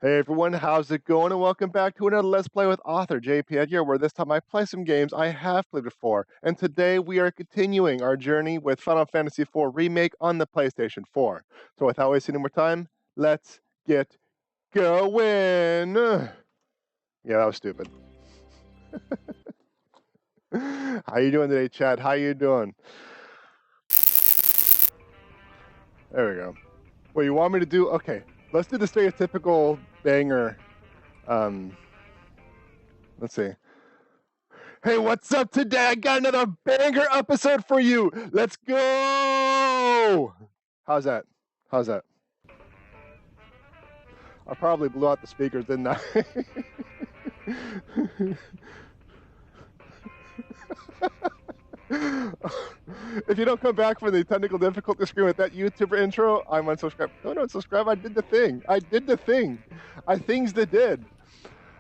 Hey everyone, how's it going? And welcome back to another Let's Play with author J.P.Edgar, where this time I play some games I have played before. And today we are continuing our journey with Final Fantasy IV Remake on the PlayStation 4. So without wasting any more time, let's get going! Yeah, that was stupid. How you doing today, Chad? How you doing? There we go. What you want me to do? Okay, let's do the stereotypical banger. Let's see. Hey, what's up today? I got another banger episode for you. Let's go! How's that? How's that? I probably blew out the speakers, didn't I? If you don't come back from the technical difficulty screen with that YouTuber intro, I'm unsubscribed. No, don't subscribe. I did the thing. I did the thing. Things that did.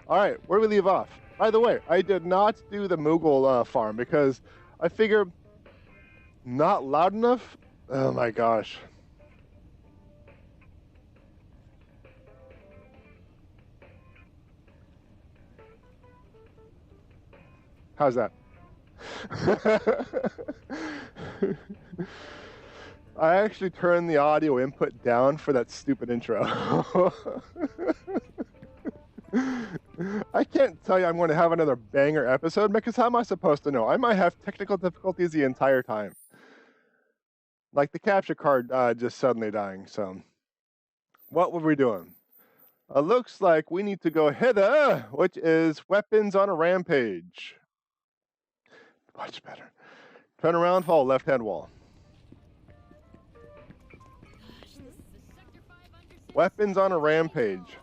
All right, where do we leave off? By the way, I did not do the Moogle farm because I figure not loud enough. Oh my gosh. How's that? I actually turned the audio input down for that stupid intro. I can't tell you I'm going to have another banger episode because how am I supposed to know? I might have technical difficulties the entire time. Like the capture card just suddenly dying, so. What were we doing? Looks like we need to go hither, which is weapons on a rampage. Much better. Turn around, follow left-hand wall. Weapons on a rampage.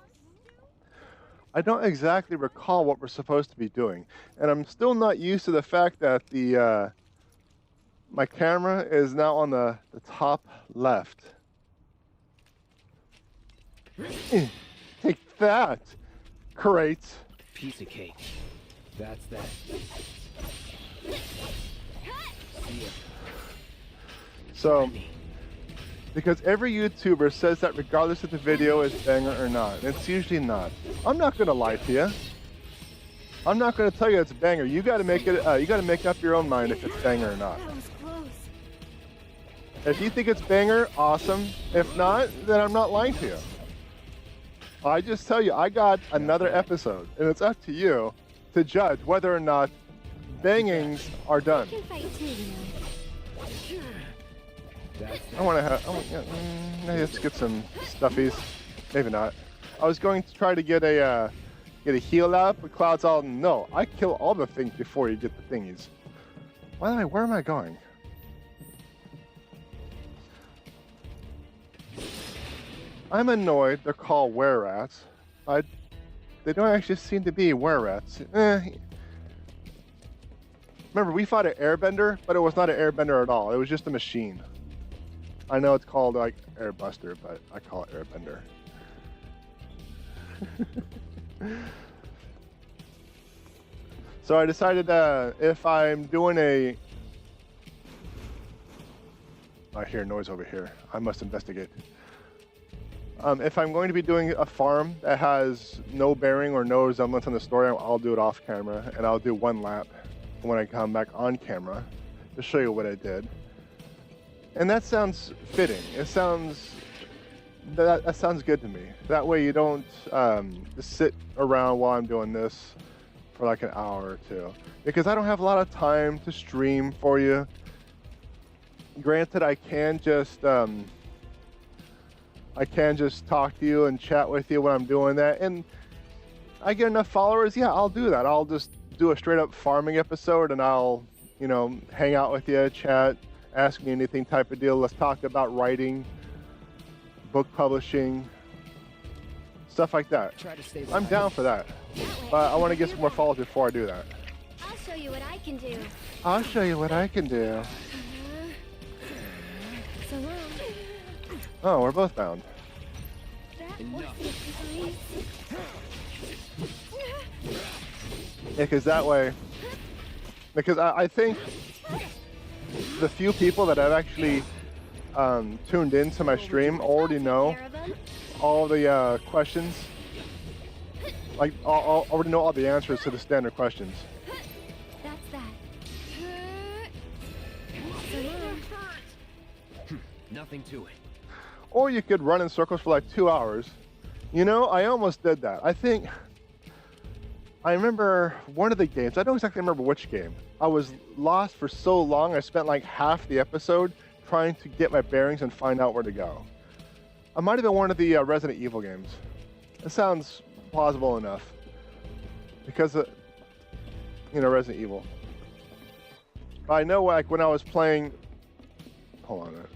I don't exactly recall what we're supposed to be doing, and I'm still not used to the fact that the my camera is now on the top left. Take that! Great. Piece of cake. That's that. So, because every YouTuber says that regardless if the video is banger or not, and it's usually not. I'm not gonna lie to you. I'm not gonna tell you it's banger. You gotta make it. You gotta make up your own mind if it's banger or not. If you think it's banger, awesome. If not, then I'm not lying to you. I just tell you, I got another episode, and it's up to you to judge whether or not bangings are done. I want to have. Let's get some stuffies. Maybe not. I was going to try to get a heal up, but Cloud's all no. I kill all the things before you get the thingies. Where am I going? I'm annoyed. They're called were-rats. They don't actually seem to be were-rats. Remember, we fought an airbender, but it was not an airbender at all. It was just a machine. I know it's called like Airbuster, but I call it Airbender. So I decided if I'm doing I hear noise over here. I must investigate. If I'm going to be doing a farm that has no bearing or no resemblance on the story, I'll do it off camera, and I'll do one lap when I come back on camera to show you what I did. And that sounds fitting. It sounds that sounds good to me. That way you don't just sit around while I'm doing this for like an hour or two, because I don't have a lot of time to stream for you. Granted, I can just talk to you and chat with you when I'm doing that, and I get enough followers. Yeah, I'll do that. I'll just do a straight up farming episode, and I'll hang out with you, chat, ask me anything type of deal. Let's talk about writing, book publishing, stuff like that. I'm down for that, but I want to get some more followers before I do that. I'll show you what I can do. I'll show you what I can do. So long. Oh, we're both bound. Yeah, because that way, because I think the few people that have actually tuned into my stream already know all the questions Like, I'll already know all the answers to the standard questions. That's that. So long. Nothing to it. Or you could run in circles for like 2 hours. You know, I almost did that. I remember one of the games, I don't exactly remember which game. I was lost for so long, I spent like half the episode trying to get my bearings and find out where to go. I might have been one of the Resident Evil games. It sounds plausible enough. Because, you know, Resident Evil. But I know, like, when I was playing... Hold on a minute.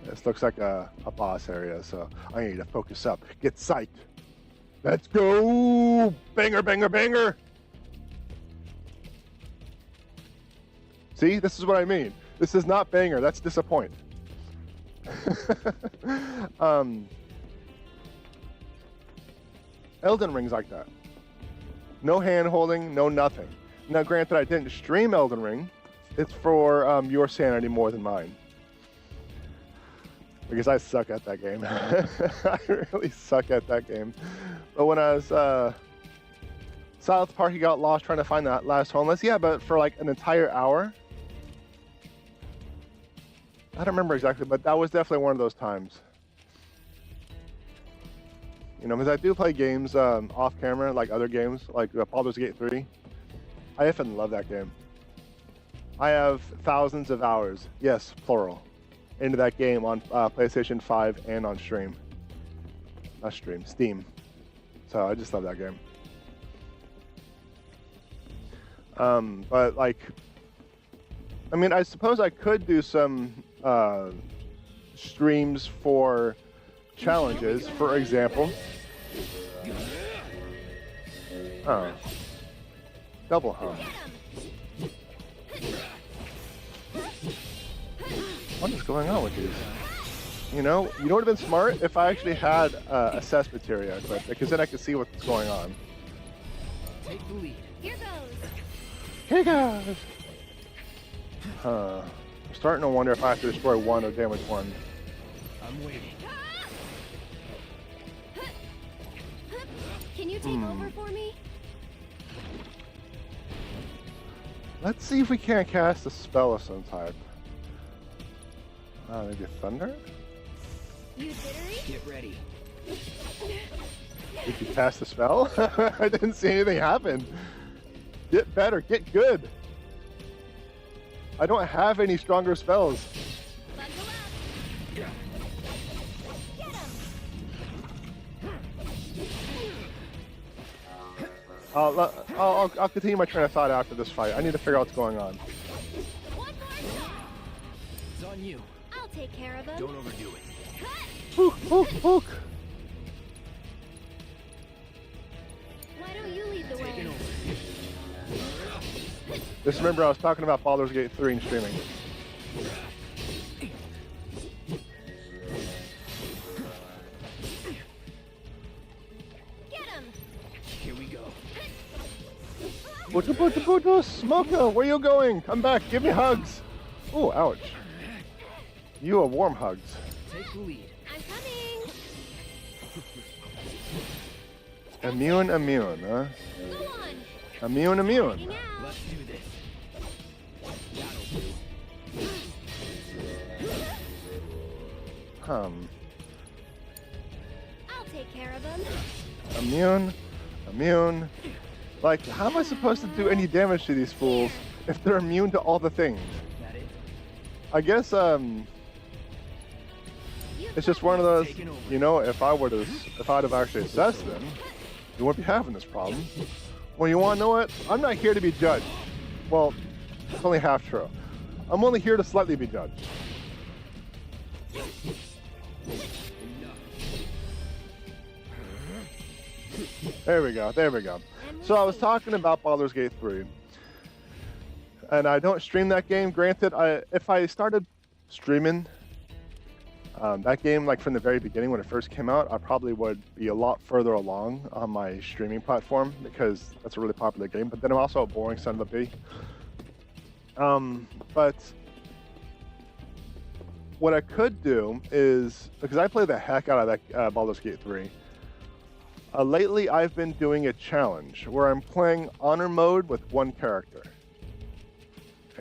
This looks like a boss area, so I need to focus up. Get sight. Let's go! Banger, banger, banger! See, this is what I mean. This is not banger, that's disappoint. Elden Ring's like that. No hand holding, no nothing. Now granted, I didn't stream Elden Ring. It's for your sanity more than mine. Because I suck at that game. I really suck at that game. But when I was South Park, you got lost trying to find that last homeless. Yeah, but for like an entire hour. I don't remember exactly, but that was definitely one of those times. You know, because I do play games off camera, like other games, like Baldur's Gate 3. I effing love that game. I have thousands of hours, yes, plural, into that game on PlayStation 5 and on stream. Not stream, Steam. So I just love that game. But like, I mean, I suppose I could do some streams for challenges, for example. Oh. Double hum. What is going on with these? You know what would have been smart if I actually had a cess materia equipped, because then I could see what's going on. Take the lead. Here goes. Hey guys! I'm starting to wonder if I have to destroy one or damage one. I'm waiting. Can you take over for me? Let's see if we can't cast a spell of some type. Maybe thunder? You jittery? Get ready. Did you cast the spell? I didn't see anything happen. Get better, get good. I don't have any stronger spells. Bundle up. Get him. I'll continue my train of thought after this fight. I need to figure out what's going on. One more shot. It's on you. I'll take care of him. Don't overdo it. Cut. Hook, hook, hook. Why don't you lead the Taking way? over. Just remember, I was talking about Baldur's Gate 3 and streaming. Get him. Here we go. Smoker, where you going? Come back, give me hugs. Oh, ouch. You are warm hugs. Take the lead. I'm coming. Immune, huh? Go on. Immune. Hang out. Let's do this. That'll do. I'll take care of him. Immune. Like, how am I supposed to do any damage to these fools if they're immune to all the things? That it? I guess, it's just one of those, you know, if I'd have actually assessed them, you wouldn't be having this problem. Well, you want to know what? I'm not here to be judged. Well, it's only half true. I'm only here to slightly be judged. There we go. So I was talking about Baldur's Gate 3. And I don't stream that game. Granted, if I started streaming that game like from the very beginning when it first came out, I probably would be a lot further along on my streaming platform because that's a really popular game. But then I'm also a boring son of a bee. But what I could do is, because I play the heck out of that Baldur's Gate 3, Lately, I've been doing a challenge where I'm playing honor mode with one character.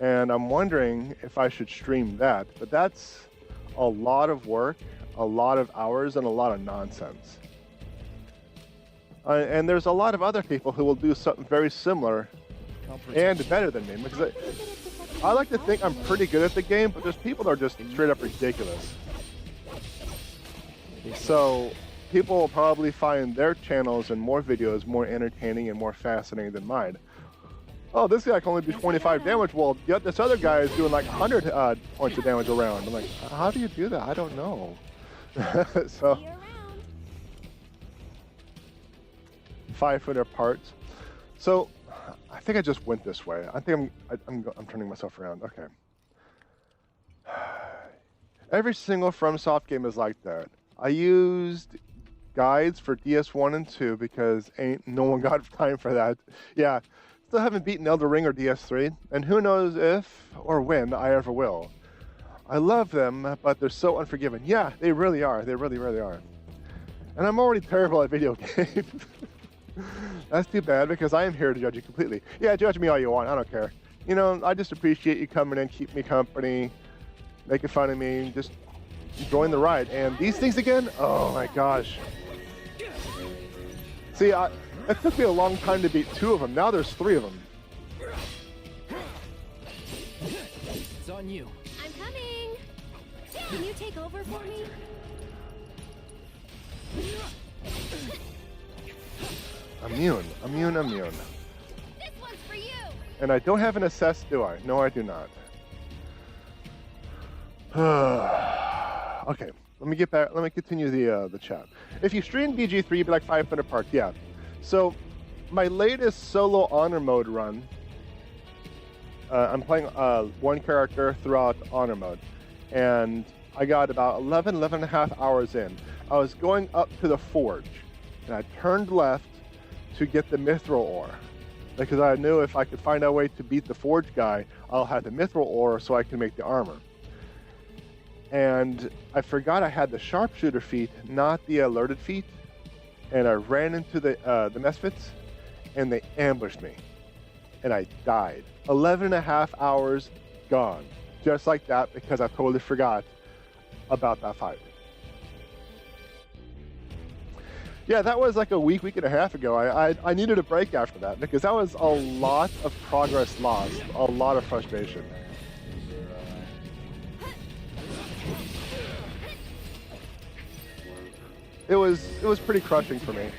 And I'm wondering if I should stream that, but that's a lot of work, a lot of hours, and a lot of nonsense. And there's a lot of other people who will do something very similar and better than me. Because I like to think I'm pretty good at the game, but there's people that are just straight up ridiculous. So people will probably find their channels and more videos more entertaining and more fascinating than mine. Oh, this guy can only do 25 damage, well, yet this other guy is doing like 100 points of damage around. I'm like, how do you do that? I don't know. So, 5 foot apart. So, I think I just went this way. I think I'm turning myself around. Okay. Every single FromSoft game is like that. I used guides for DS1 and 2 because ain't no one got time for that. Yeah. Still haven't beaten Elden Ring or DS3, and who knows if or when I ever will. I love them, but they're so unforgiving. Yeah, they really are. They really, really are. And I'm already terrible at video games. That's too bad, because I am here to judge you completely. Yeah, judge me all you want. I don't care. You know, I just appreciate you coming in, keep me company, making fun of me, just enjoying the ride. And these things again? Oh my gosh. See, it took me a long time to beat 2 of them. Now there's 3 of them. It's on you. I'm coming. Can you take over for me? Immune. This one's for you. And I don't have an assess, do I? No, I do not. Okay, let me get back. Let me continue the chat. If you stream BG3, you'd be like 5 foot apart. Yeah. So, my latest solo honor mode run, I'm playing one character throughout honor mode, and I got about 11 and a half hours in. I was going up to the forge, and I turned left to get the mithril ore, because I knew if I could find a way to beat the forge guy, I'll have the mithril ore so I can make the armor. And I forgot I had the sharpshooter feat, not the alerted feat. And I ran into the misfits, and they ambushed me, and I died. 11 and a half hours gone, just like that, because I totally forgot about that fight. Yeah, that was like a week and a half ago. I needed a break after that, because that was a lot of progress lost, a lot of frustration. It was pretty crushing for me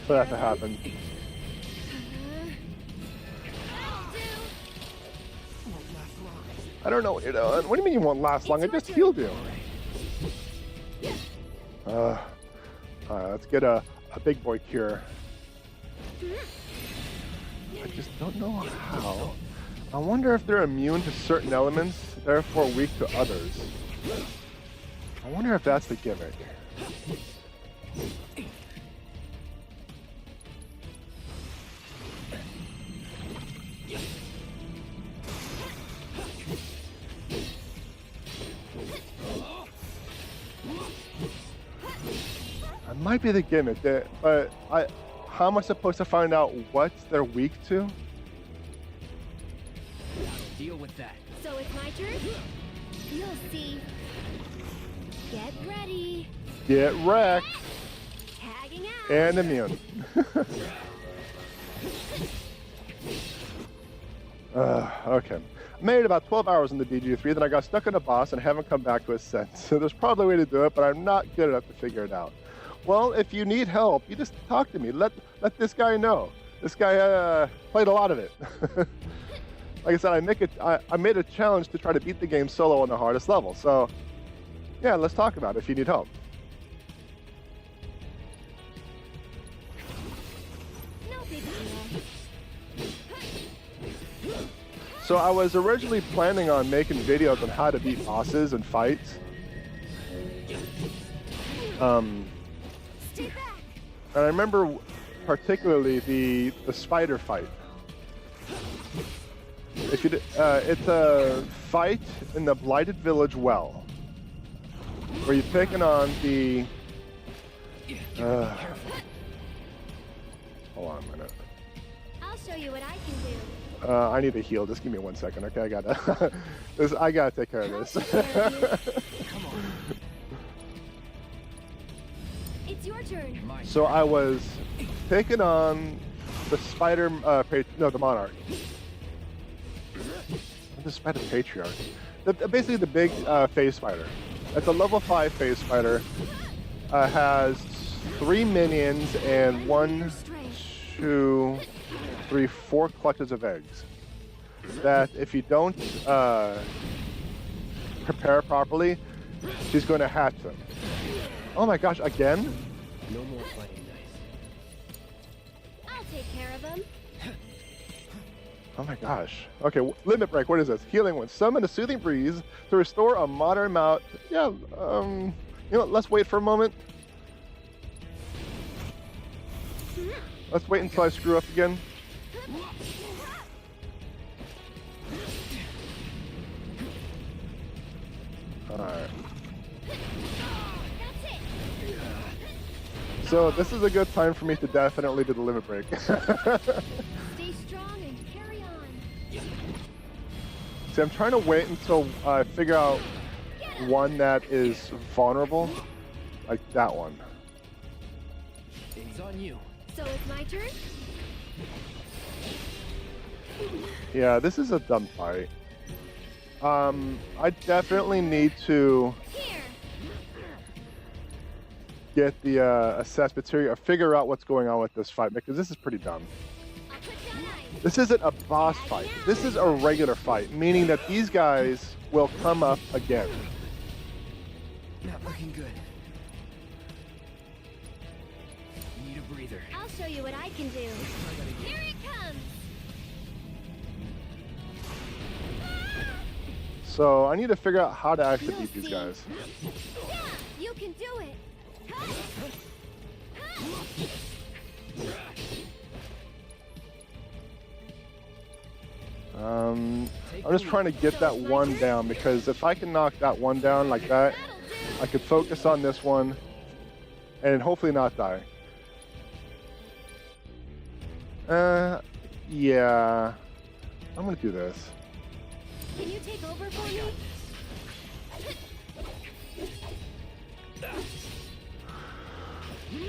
for that to happen. I don't know what you're doing. What do you mean you won't last long? I just healed you. Let's get a big boy cure. I just don't know how. I wonder if they're immune to certain elements, therefore weak to others. I wonder if that's the gimmick. It might be the gimmick, but how am I supposed to find out what they're weak to? Deal with that. So it's my turn? You'll see. Get ready. Get wrecked. Tagging out. And immune. Okay. I made it about 12 hours in the BG3, then I got stuck on a boss and haven't come back to it since. So there's probably a way to do it, but I'm not good enough to figure it out. Well, if you need help, you just talk to me. Let this guy know. This guy played a lot of it. Like I said, I made a challenge to try to beat the game solo on the hardest level. So, yeah, let's talk about it if you need help. No big deal. So I was originally planning on making videos on how to beat bosses and fights. Stay back. And I remember particularly the spider fight. If you it's a fight in the Blighted Village well, where you're taking on the show you what I can do. I need to heal. Just give me 1 second, okay? I gotta, I gotta take care of this. Come on. It's your turn. So I was taking on the spider, the monarch. The spider patriarch. Basically the big phase spider. It's a level 5 phase spider. Has 3 minions and 1, 2, 3, 4 clutches of eggs. That if you don't prepare properly, she's going to hatch them. Oh my gosh, again? No more playing nice. I'll take care of them. Oh my gosh. Okay, limit break, what is this? Healing one. Summon a soothing breeze to restore a moderate amount. Yeah, you know what, let's wait for a moment. Let's wait until I screw up again. Alright. That's it. So this is a good time for me to definitely do the limit break. Stay strong and carry on. See, I'm trying to wait until I figure out one that is vulnerable. Like that one. It's on you. So it's my turn? Yeah, this is a dumb fight. I definitely need to Here. get the assess material or figure out what's going on with this fight because this is pretty dumb. I'll put down ice. This isn't a boss fight. This is a regular fight, meaning that these guys will come up again. Not looking good. Need a breather. I'll show you what I can do. Here it comes. So I need to figure out how to actually You'll beat these see. guys. Yeah, you can do it. I'm just trying to get that one down because if I can knock that one down like that, That'll do. I could focus on this one and hopefully not die. Yeah. I'm gonna do this. Can you take over for me?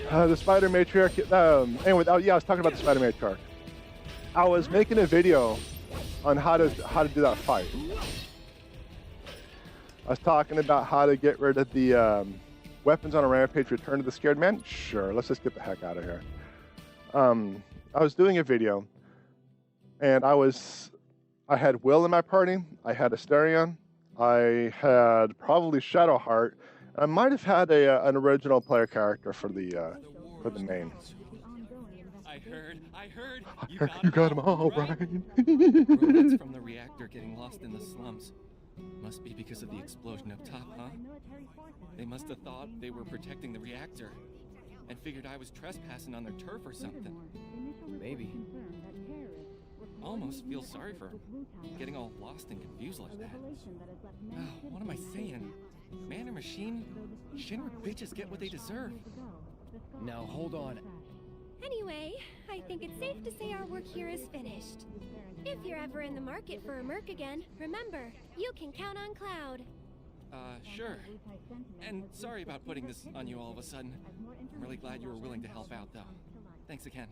The spider matriarch. Anyway, yeah, I was talking about the spider matriarch. I was making a video on how to do that fight. I was talking about how to get rid of the weapons on a rampage. Return to the scared man. Sure, let's just get the heck out of here. I was doing a video, and I had Will in my party. I had Asterion. I had probably Shadowheart. I might have had an original player character for the main. I heard. You got him all right. Robots from the reactor getting lost in the slums. Must be because of the explosion up top, huh? They must have thought they were protecting the reactor and figured I was trespassing on their turf or something. Maybe. Almost feel sorry for them, getting all lost and confused like that. Oh, what am I saying? Man or machine? Shinra bitches get what they deserve. Now hold on. Anyway, I think it's safe to say our work here is finished. If you're ever in the market for a merc again, remember, you can count on Cloud. Sure. And sorry about putting this on you all of a sudden. I'm really glad you were willing to help out, though. Thanks again.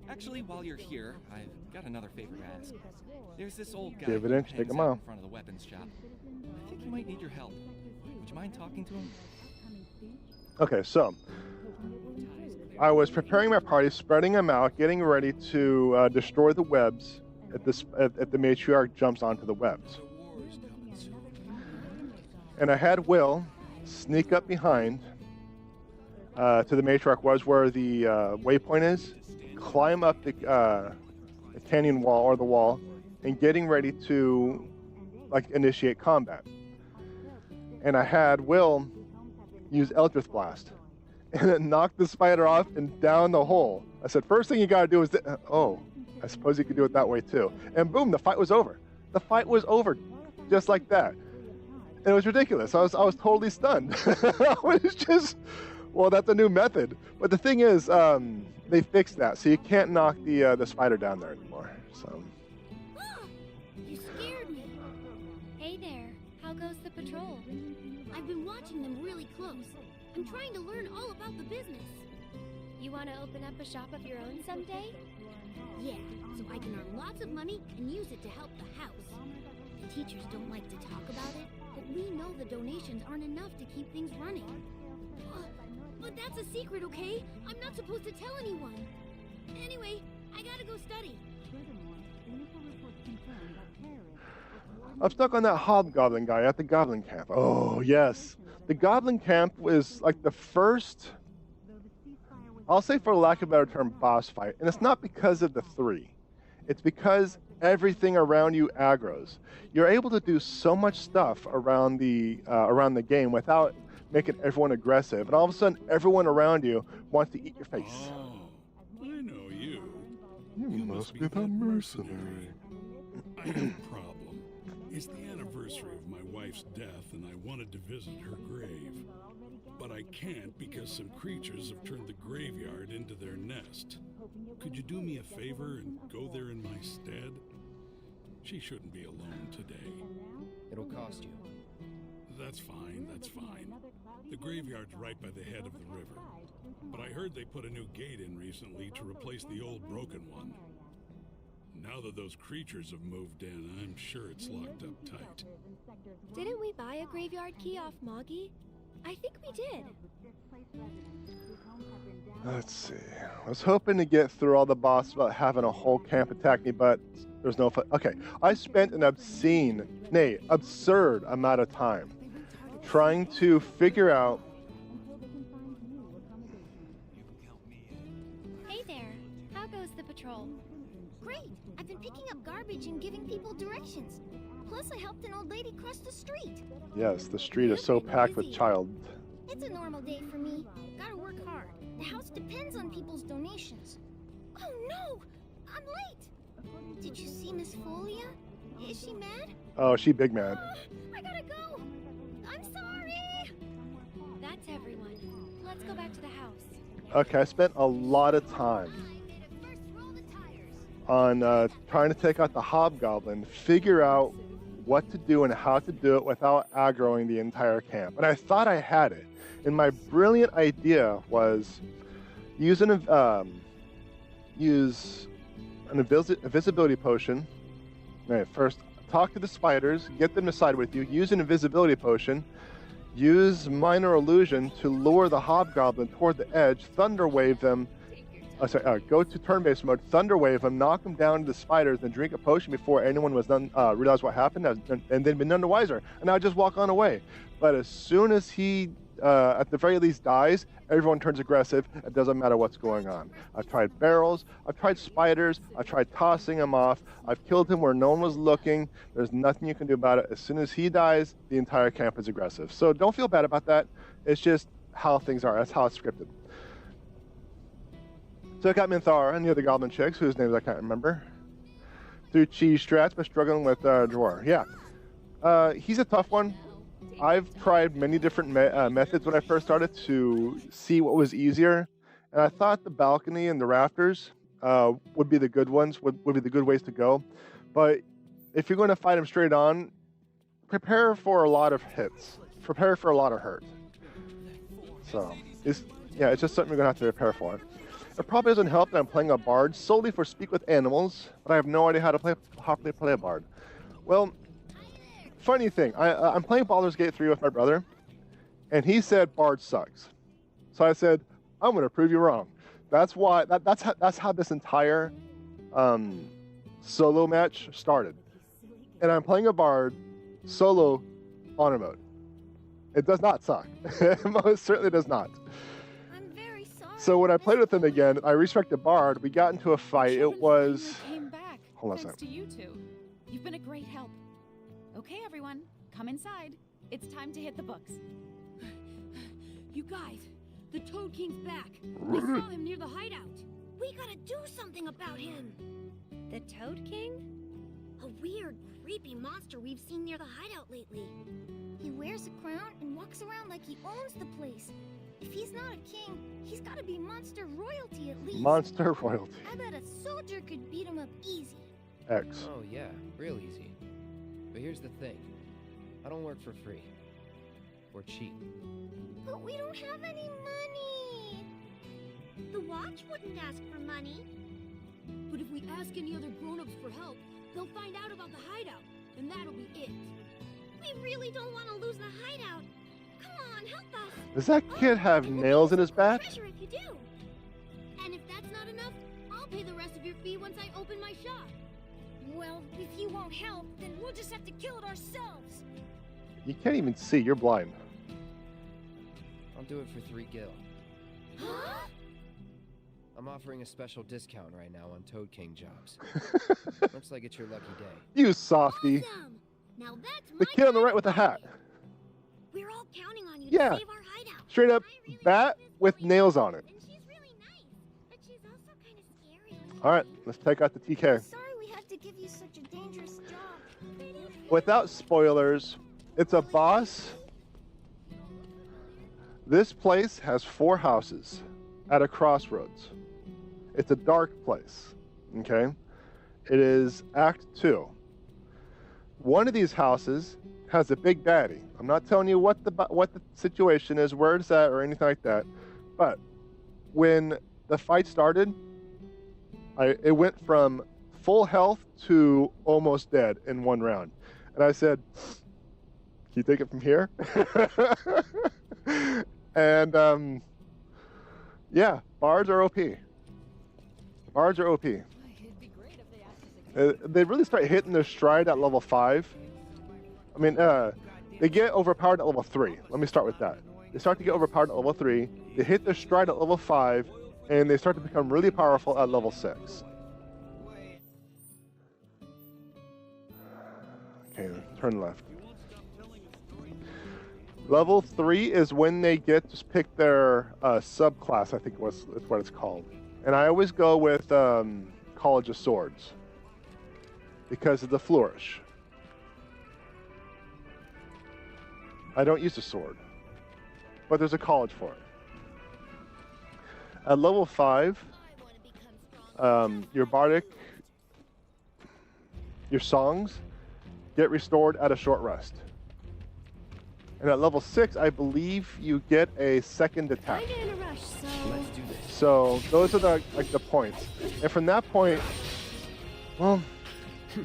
Actually, while you're here, I've got another favor to ask. There's this old guy Give it who in, take hangs him out out. in front of the weapons shop. I think he might need your help. Would you mind talking to him? Okay, so I was preparing my party, spreading them out, getting ready to destroy the webs if the matriarch jumps onto the webs. And I had Will sneak up behind to the matriarch was where the waypoint is, climb up the canyon wall or the wall, and getting ready to initiate combat. And I had Will use Eldritch Blast, and it knocked the spider off and down the hole. I said, first thing you gotta do is, oh, I suppose you could do it that way too. And boom, the fight was over. The fight was over, just like that. And it was ridiculous. I was totally stunned. I was just, Well, that's a new method. But the thing is, they fixed that, so you can't knock the spider down there anymore. So. You scared me. Hey there. How goes the patrol? I've been watching them really close. I'm trying to learn all about the business. You want to open up a shop of your own someday? Yeah, so I can earn lots of money and use it to help the house. The teachers don't like to talk about it, but we know the donations aren't enough to keep things running. But that's a secret, okay? I'm not supposed to tell anyone. Anyway, I gotta go study. I'm stuck on that hobgoblin guy at the goblin camp. Oh, yes. The goblin camp was like the first, I'll say for lack of a better term, boss fight. And it's not because of the 3. It's because everything around you aggros. You're able to do so much stuff around the game without making everyone aggressive. And all of a sudden, everyone around you wants to eat your face. Oh, I know you. You must be the mercenary. I have a problem. It's the anniversary of my wife's death, and I wanted to visit her grave. But I can't because some creatures have turned the graveyard into their nest. Could you do me a favor and go there in my stead? She shouldn't be alone today. It'll cost you. That's fine, that's fine. The graveyard's right by the head of the river. But I heard they put a new gate in recently to replace the old broken one. Now that those creatures have moved in, I'm sure it's locked up tight. Didn't we buy a graveyard key off Moggy? I think we did. Let's see. I was hoping to get through all the bosses without having a whole camp attack me, but there's no fun. Okay, I spent an absurd amount of time trying to figure out. Hey there. How goes the patrol? Great. I've been picking up garbage and giving people directions. Plus, I helped an old lady cross the street. Yes, the street is so packed with child. It's a normal day for me. Gotta work hard. The house depends on people's donations. Oh no! I'm late! Did you see Miss Folia? Is she mad? Oh, she big mad. I gotta go! I'm sorry! That's everyone. Let's go back to the house. Okay, I spent a lot of time on trying to take out the hobgoblin, figure out what to do and how to do it without aggroing the entire camp. And I thought I had it. And my brilliant idea was use an invisibility potion. Right, first, talk to the spiders, get them to side with you, use an invisibility potion, use minor illusion to lure the hobgoblin toward the edge, thunder wave them, go to turn-based mode, thunder wave them, knock them down to the spiders, then drink a potion before anyone was done, realized what happened, and then be none the wiser. And I would just walk on away. But as soon as he, at the very least, dies, everyone turns aggressive. It doesn't matter what's going on. I've tried barrels, I've tried spiders, I've tried tossing him off, I've killed him where no one was looking. There's nothing you can do about it. As soon as he dies, the entire camp is aggressive. So don't feel bad about that. It's just how things are. That's how it's scripted. So I got Minthara and the other goblin chicks, whose names I can't remember, through cheese strats, but struggling with Drawer. Yeah. He's a tough one. I've tried many different methods when I first started to see what was easier. And I thought the balcony and the rafters would be the good ones, would be the good ways to go. But if you're going to fight him straight on, prepare for a lot of hits. Prepare for a lot of hurt. So, it's just something you're going to have to prepare for. It probably doesn't help that I'm playing a bard solely for speak with animals, but I have no idea how to properly play a bard. Well, funny thing, I'm playing Baldur's Gate 3 with my brother, and he said bard sucks. So I said, I'm going to prove you wrong. That's why. That's how this entire solo match started. And I'm playing a bard solo honor mode. It does not suck. It most certainly does not. So when I played with him again, I resurrected Bard. We got into a fight. It was. Came back. Hold on a Thanks second. to you two. You've been a great help. Okay, everyone, come inside. It's time to hit the books. You guys, the Toad King's back. We saw him near the hideout. We gotta do something about him. The Toad King? A weird, creepy monster we've seen near the hideout lately. He wears a crown and walks around like he owns the place. If he's not a king, he's gotta be monster royalty at least. Monster royalty. I bet a soldier could beat him up easy. X. Oh, yeah, real easy. But here's the thing. I don't work for free. Or cheap. But we don't have any money. The watch wouldn't ask for money. But if we ask any other grown-ups for help, they'll find out about the hideout, and that'll be it. We really don't want to lose the hideout. Come on, help us. Does that kid have and we'll nails pay in his some more back? treasure if you do. And if that's not enough, I'll pay the rest of your fee once I open my shop. Well, if you won't help, then we'll just have to kill it ourselves. You can't even see. You're blind. I'll do it for 3 gil. Huh? I'm offering a special discount right now on Toad King jobs. Looks like it's your lucky day. You softy. Awesome. Now that's The my kid on the kind right of with the hat. party. We're all counting on you Yeah. to save our hideout. Straight up I really bat like this with voice. nails on it. And she's really nice, but she's also kind of scary. All right, let's take out the TK. Sorry we had to give you such a dangerous job. Without spoilers, it's a boss. This place has 4 houses at a crossroads. It's a dark place, okay? It is Act 2. One of these houses has a big baddie. I'm not telling you what the situation is, where it's at, or anything like that. But when the fight started, it went from full health to almost dead in 1 round. And I said, can you take it from here? And yeah, bards are OP. Bards are OP. They really start hitting their stride at level 5. I mean, they get overpowered at level 3. Let me start with that. They start to get overpowered at level 3. They hit their stride at level 5, and they start to become really powerful at level 6. Okay, turn left. Level 3 is when they get to pick their subclass, I think that's what it's called. And I always go with College of Swords because of the flourish. I don't use a sword, but there's a college for it. At level 5, your bardic, your songs get restored at a short rest. And at level 6, I believe you get a second attack. Kinda in a rush, so... Let's do this. So those are the points. And from that point, well,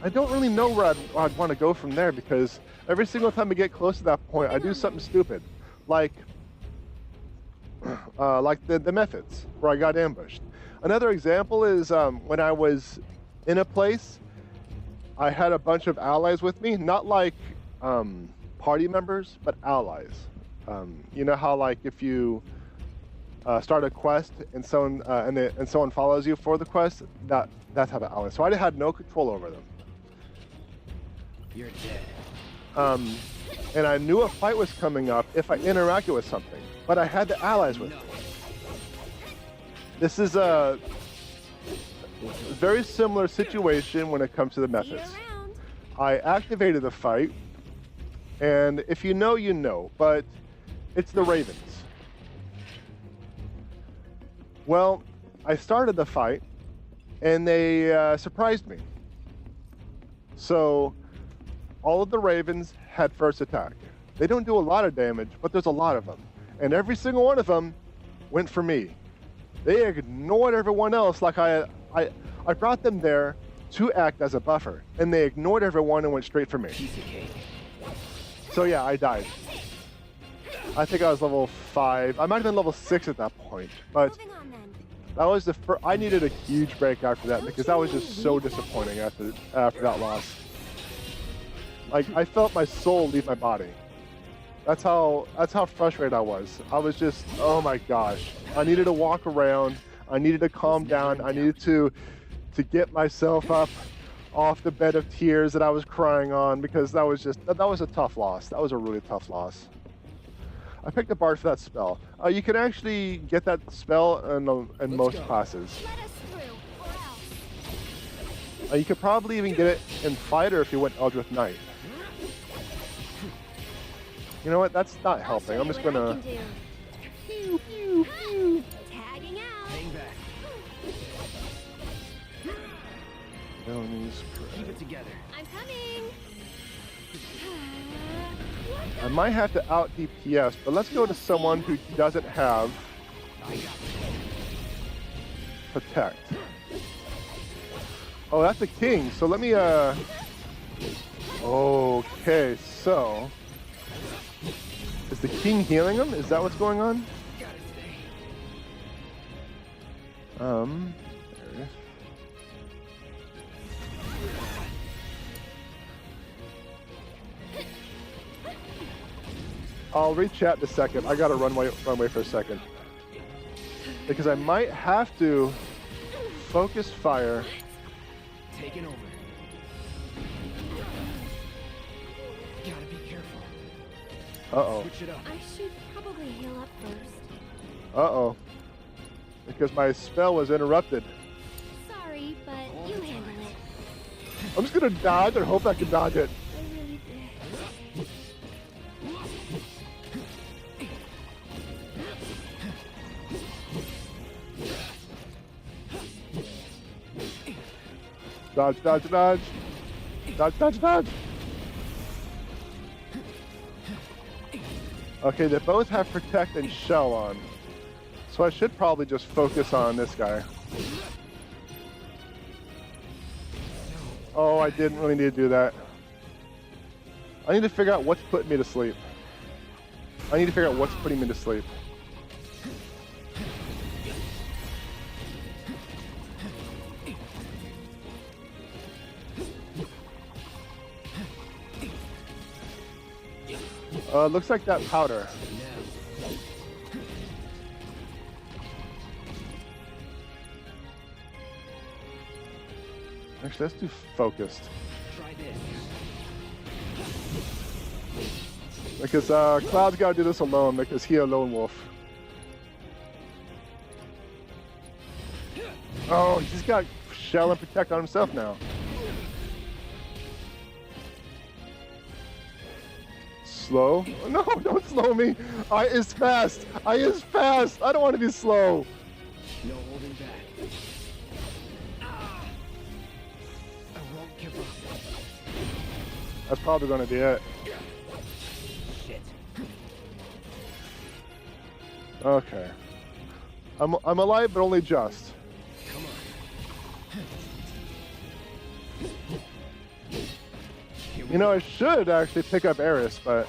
I don't really know where I'd want to go from there, because every single time I get close to that point, I do something stupid, like the methods where I got ambushed. Another example is when I was in a place, I had a bunch of allies with me, not like party members, but allies. You know how, like, if you start a quest and someone follows you for the quest, that type of ally. So I had no control over them. You're dead. And I knew a fight was coming up if I interacted with something, but I had the allies with me. This is a very similar situation when it comes to the methods. I activated the fight, and if you know, you know, but it's the Ravens. Well, I started the fight, and they surprised me. So all of the Ravens had first attack. They don't do a lot of damage, but there's a lot of them. And every single one of them went for me. They ignored everyone else like I brought them there to act as a buffer, and they ignored everyone and went straight for me. Piece of cake. So yeah, I died. I think I was level 5. I might have been level 6 at that point, but Moving on then. that was the first. I needed a huge break after that because that was just so disappointing after that loss. Like, I felt my soul leave my body. That's how frustrated I was. I was just, oh my gosh. I needed to walk around. I needed to calm down. I needed to get myself up off the bed of tears that I was crying on, because that was a tough loss. That was a really tough loss. I picked a bard for that spell. You can actually get that spell in most classes. Let us through, or else. You could probably even get it in fighter if you went Eldritch Knight. You know what? That's not helping. I'm just gonna. Pew, pew. Tagging out. Hang back. Keep it together. I'm coming. I might have to out DPS, but let's go to someone who doesn't have protect. Oh, that's a king. So let me okay, so is the king healing him? Is that what's going on? There it is. I'll read chat in a second. I gotta run away for a second. Because I might have to focus fire. Taking over. Gotta be careful. Uh-oh. Switch it up. I should probably heal up first. Uh-oh. Because my spell was interrupted. Sorry, but you handle it. I'm just gonna dodge and hope I can dodge it. I really did. Dodge, dodge, dodge. Dodge, dodge, dodge. Okay, they both have protect and shell on. So I should probably just focus on this guy. Oh, I didn't really need to do that. I need to figure out what's putting me to sleep. I need to figure out what's putting me to sleep. Looks like that powder. Actually, let's do focused. Try this. Because Cloud's got to do this alone because he's a lone wolf. Oh, he's got shell and protect on himself now. Slow? No, don't slow me. I is fast. I is fast. I don't want to be slow. No holding back. I won't give up. That's probably going to be it. Shit. Okay. I'm alive, but only just. Come on. You know, I should actually pick up Aeris, but...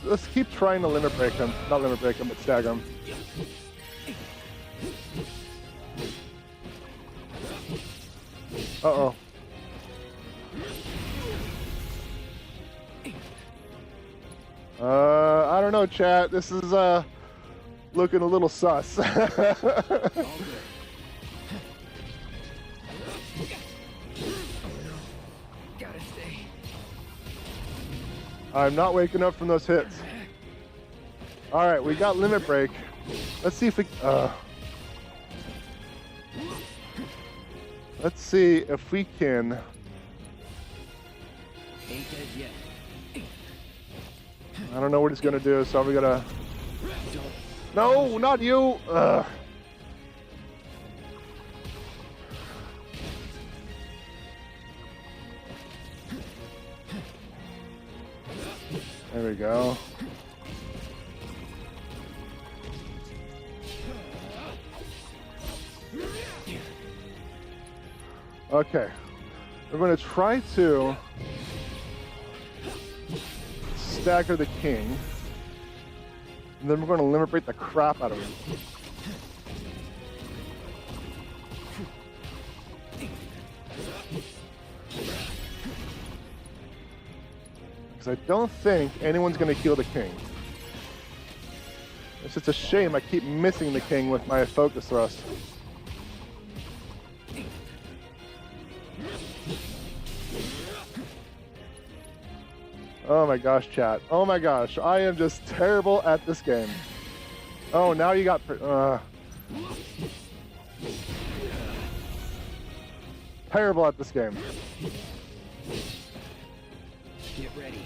let's keep trying to limit break him. Not limit break him, but stagger him. Uh-oh. I don't know, chat. This is looking a little sus. Gotta stay. I'm not waking up from those hits. All right, we got limit break. Let's see if we. Let's see if we can. Ain't dead yet. I don't know what he's gonna do, so we gotta. Don't. No, not you. There we go. Okay, we're going to try to stagger the king, and then we're going to limit break the crap out of him. Because I don't think anyone's going to heal the king. It's just a shame I keep missing the king with my focus thrust. Oh my gosh, chat. Oh my gosh, I am just terrible at this game. Oh, now you got... terrible at this game. Get ready.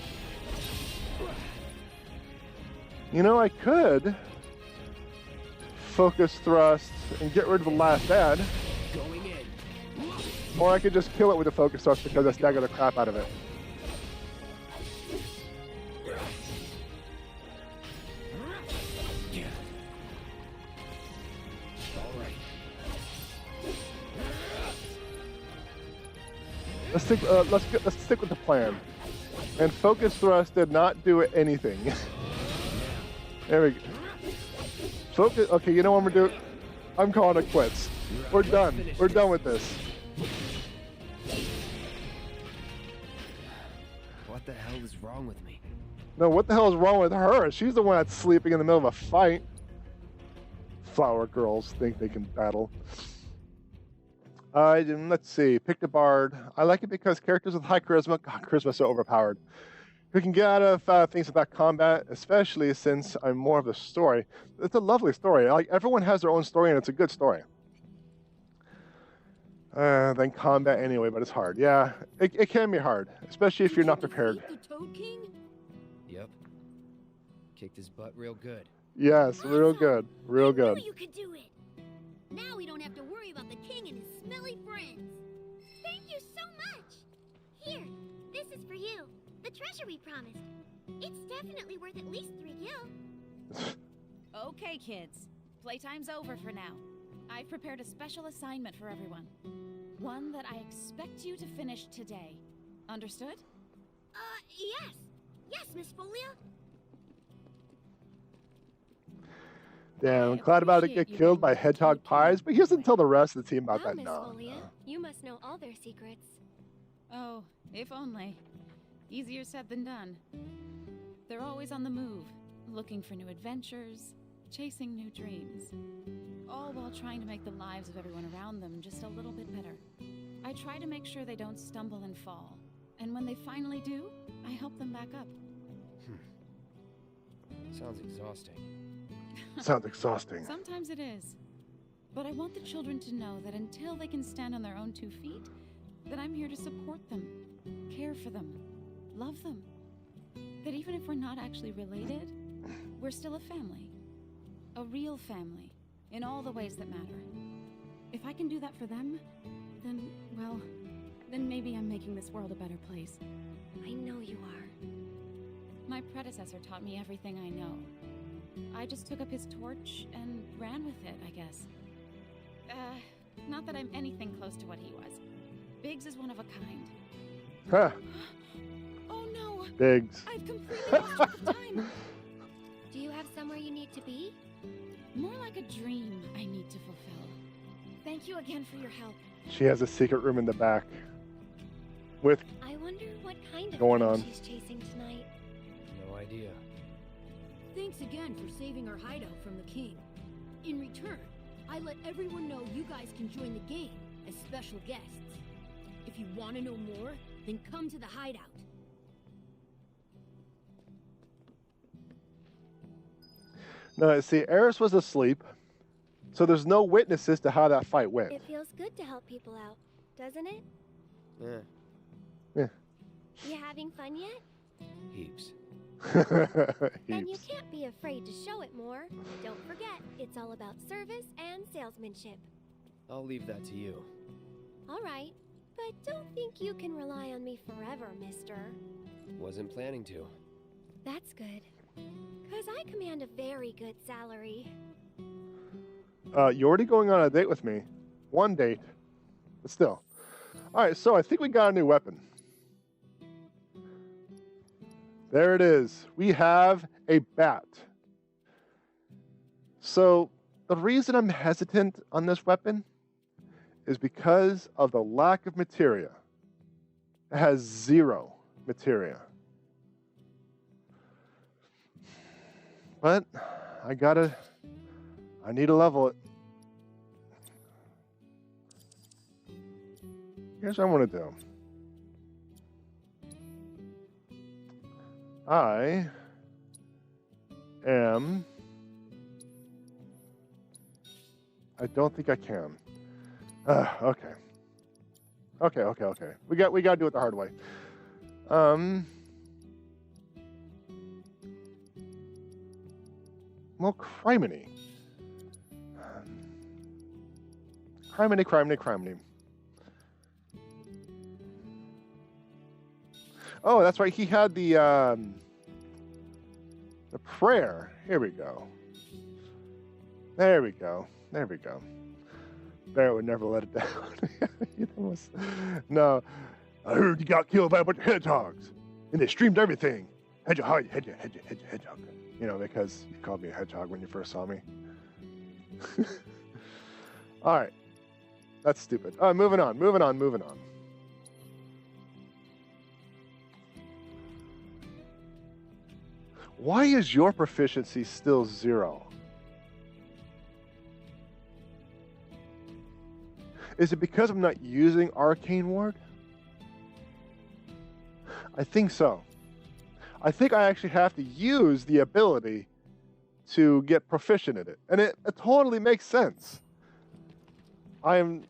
You know, I could focus thrust and get rid of the last ad, Going in. or I could just kill it with the focus thrust because I stagger the crap out of it. All right. Let's stick with the plan. And focus thrust did not do anything. There we go. Focus. Okay, you know what we're doing? I'm calling it quits. We're done. We're done with this. What the hell is wrong with me? No, what the hell is wrong with her? She's the one that's sleeping in the middle of a fight. Flower girls think they can battle. Let's see. Pick a bard. I like it because characters with high charisma. God, charisma's so overpowered. We can get out of things without combat, especially since I'm more of the story. It's a lovely story. Like everyone has their own story, and it's a good story. Then combat anyway, but it's hard. Yeah, it can be hard, especially if you're not prepared. The Toad King? Yep. Kicked his butt real good. Yes, real good, real I good. knew you could do it. Now we don't have to worry about the king and his smelly friends. Thank you so much. Here, this is for you. The treasure we promised. It's definitely worth at least 3 gil. Okay, kids. Playtime's over for now. I've prepared a special assignment for everyone. One that I expect you to finish today. Understood? Yes. Yes, Miss Folia. Damn, I'm glad about to get killed by hedgehog pies, but he doesn't tell the rest of the team about Wow, that. Miss No. Folia, you must know all their secrets. Oh, if only. Easier said than done. They're always on the move, looking for new adventures, chasing new dreams. All while trying to make the lives of everyone around them just a little bit better. I try to make sure they don't stumble and fall. And when they finally do, I help them back up. Sounds exhausting. Sounds exhausting. Sometimes it is. But I want the children to know that until they can stand on their own 2 feet, that I'm here to support them, care for them, love them. That even if we're not actually related, we're still a family. A real family, in all the ways that matter. If I can do that for them, then, well, then maybe I'm making this world a better place. I know you are. My predecessor taught me everything I know. I just took up his torch and ran with it, I guess. Not that I'm anything close to what he was. Biggs is one of a kind. Huh. Oh no! Biggs. I've completely lost track of time! Do you have somewhere you need to be? More like a dream I need to fulfill. Thank you again for your help. She has a secret room in the back. With I wonder what kind of Going thing on. she's chasing tonight. No idea. Thanks again for saving our hideout from the king. In return, I let everyone know you guys can join the game as special guests. If you want to know more, then come to the hideout. no, see, Aeris was asleep, so there's no witnesses to how that fight went. It feels good to help people out, doesn't it? Yeah, You having fun yet? heaps. Then you Heaps. can't be afraid to show it more. Don't forget, it's all about service and salesmanship. I'll leave that to you. All right, but don't think you can rely on me forever, mister. Wasn't planning to. That's good. 'Cause I command a very good salary. You're already going on a date with me. One date, but still. All right, so I think we got a new weapon. There it is. We have a bat. So the reason I'm hesitant on this weapon is because of the lack of materia. It has 0 materia. But I need to level it. Here's what I want to do. I am I don't think I can. Okay. Okay. We got to do it the hard way. Well, criminy. Criminy. Oh, that's right. He had the prayer. Here we go. There we go. Barrett would never let it down. No. I heard you got killed by a bunch of hedgehogs. And they streamed everything. Hedgehog. You know, because you called me a hedgehog when you first saw me. All right. That's stupid. All right, moving on. Why is your proficiency still 0? Is it because I'm not using Arcane Ward? I think so. I think I actually have to use the ability to get proficient in it. And it totally makes sense. I am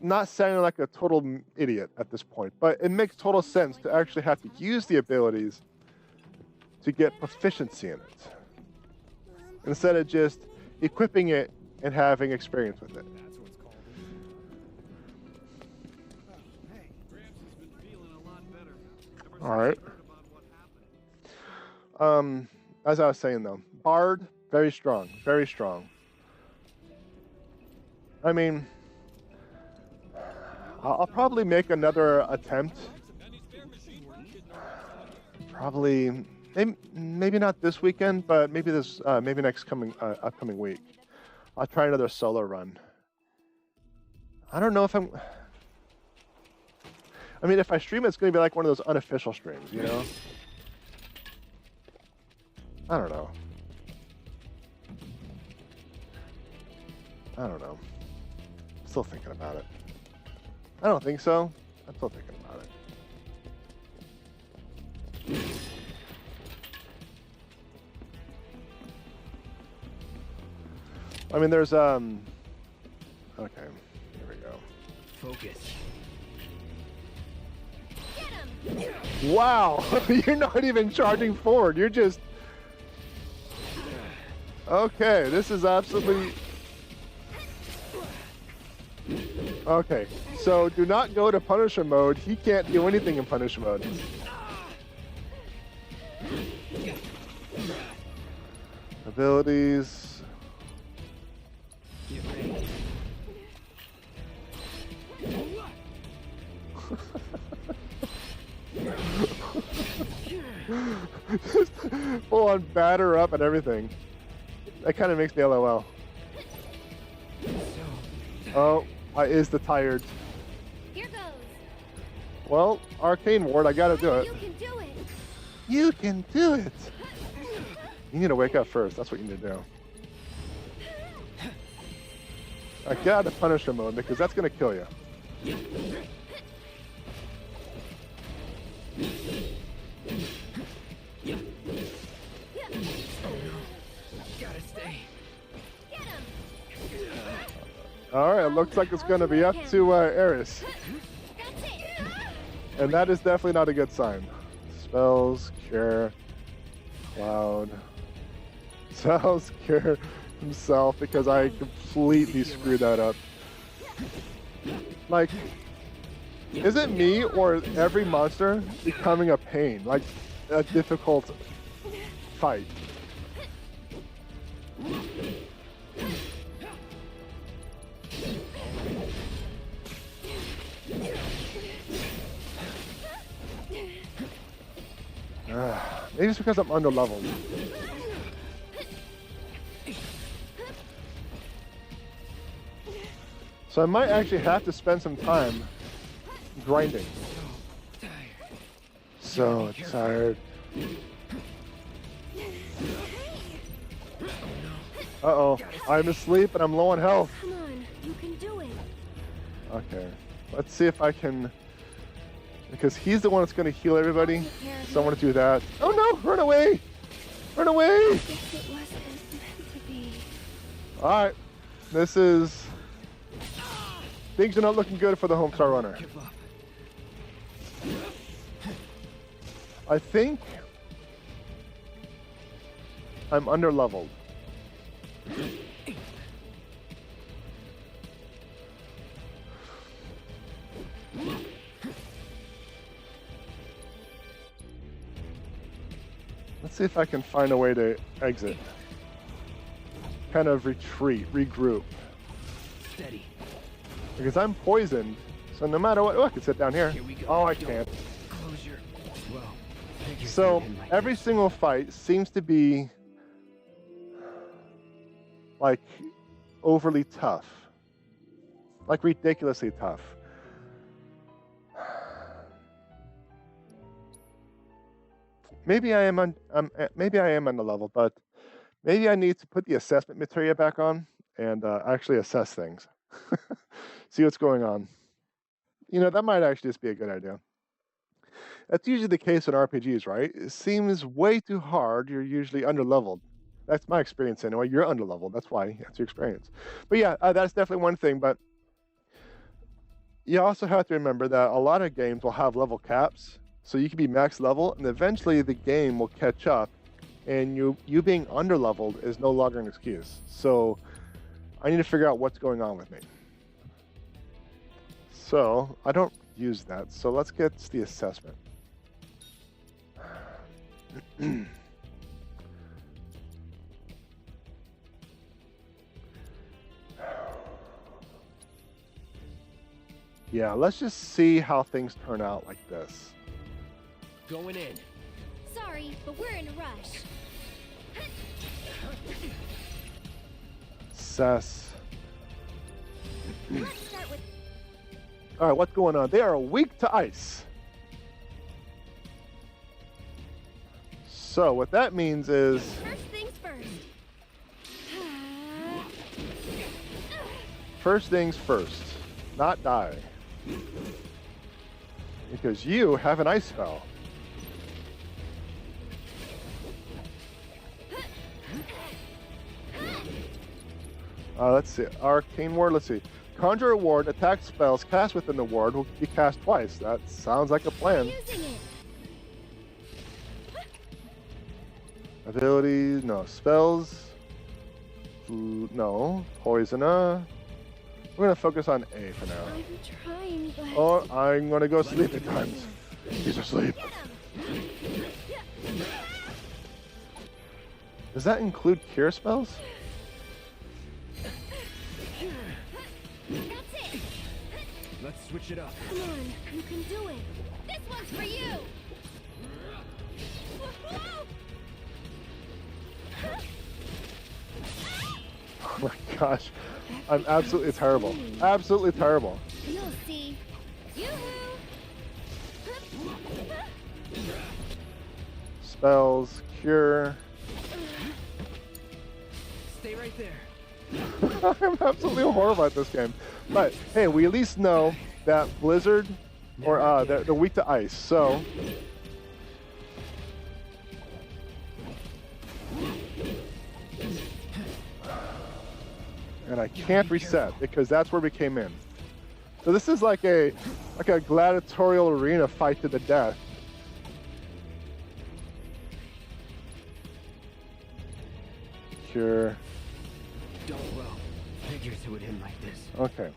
not sounding like a total idiot at this point, but it makes total sense to actually have to use the abilities to get proficiency in it, instead of just equipping it and having experience with it. All right. As I was saying though, Bard, very strong. I mean, I'll probably make another attempt. Probably, maybe not this weekend, but maybe maybe next upcoming week. I'll try another solo run. I don't know if I mean, if I stream, it's going to be like one of those unofficial streams, you know? I don't know. Still thinking about it. I don't think so. I'm still thinking about it. I mean, there's, okay, here we go. Focus. Wow, you're not even charging forward. You're just... Okay, this is absolutely... Okay, so do not go to Punisher mode. He can't do anything in Punisher mode. Abilities... Just full on batter up and everything. That kind of makes me LOL. Oh, is the tired. Here goes. Well, Arcane Ward, I gotta do it. You can do it. You can do it. You need to wake up first. That's what you need to do. I gotta Punisher mode because that's gonna kill you. Gotta stay. Get him. All right, it looks like it's gonna be up to Aeris. That's it. And that is definitely not a good sign. Spells, cure, cloud. Spells, cure himself because I completely screwed that up. Like, is it me or every monster becoming a pain? Like, a difficult fight? Maybe it's because I'm under-leveled. So I might actually have to spend some time grinding. So tired. Uh-oh, I'm asleep and I'm low on health. Come on, you can do it. Okay, let's see if I can... Because he's the one that's going to heal everybody. So I want to do that. Oh no, run away! Run away! I guess it wasn't meant to be. Alright, This is... Things are not looking good for the Homestar Runner. Give up. I think I'm under-leveled. Let's see if I can find a way to exit. Kind of retreat, regroup. Steady. Because I'm poisoned, so no matter what... Oh, I can sit down here. Here we go. Oh, I Don't can't. Close your... Whoa. Figures So, in like every this. single fight seems to be... like, overly tough. Like, ridiculously tough. Maybe I am maybe I am on the level, but maybe I need to put the assessment material back on and actually assess things. See what's going on. You know, that might actually just be a good idea. That's usually the case in RPGs, right? It seems way too hard. You're usually underleveled. That's my experience anyway. You're underleveled. That's why. That's your experience. But yeah, that's definitely one thing. But you also have to remember that a lot of games will have level caps. So you can be max level, and eventually the game will catch up, and you being underleveled is no longer an excuse. So I need to figure out what's going on with me. So I don't use that. So let's get the assessment. Yeah, let's just see how things turn out like this. Going in. Sorry, but we're in a rush. Assess. Let's start with All right, what's going on? They are weak to ice. So what that means is first things first. first things first, not die. Because you have an ice spell. Let's see. Arcane Ward, let's see. Conjure a ward, attack spells cast within the ward will be cast twice. That sounds like a plan. Using it. Abilities, no. Spells, no. Poisoner. We're going to focus on A for now. I'm trying, but... Or I'm going to go sleep at times. He's asleep. Does that include cure spells? That's it. Let's switch it up. Come on, you can do it. This one's for you. Oh my gosh. I'm absolutely terrible. Absolutely terrible. You'll see. Yoo-hoo! Spells, cure. Stay right there. I'm absolutely horrible at this game. But hey, we at least know that Blizzard, or they're weak to ice, so. And I can't reset because that's where we came in. So this is like a gladiatorial arena fight to the death. Cure. Don't well. Figures it would end like this. Okay.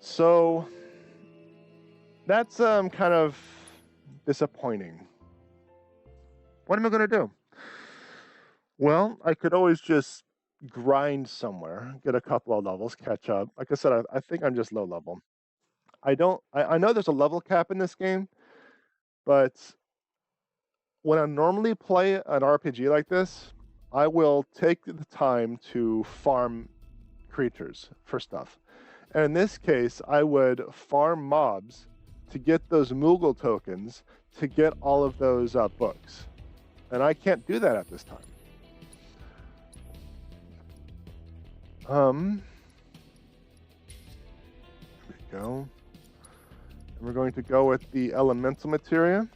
So that's kind of disappointing. What am I going to do? Well, I could always just grind somewhere, get a couple of levels, catch up. Like I said, I think I'm just low level. I know there's a level cap in this game, but when I normally play an RPG like this, I will take the time to farm creatures for stuff. And in this case, I would farm mobs to get those Moogle tokens to get all of those books. And I can't do that at this time. There we go. And we're going to go with the elemental materia.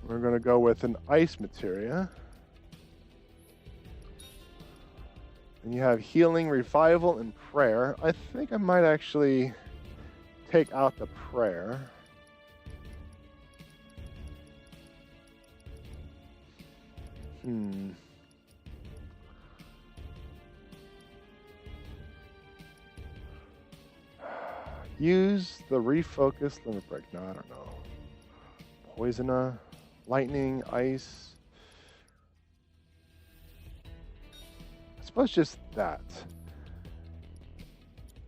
We're going to go with an ice materia. And you have healing, revival, and prayer. I think I might actually take out the prayer. Use the refocus limit break. No, I don't know. Poisoner, lightning, ice. I suppose just that.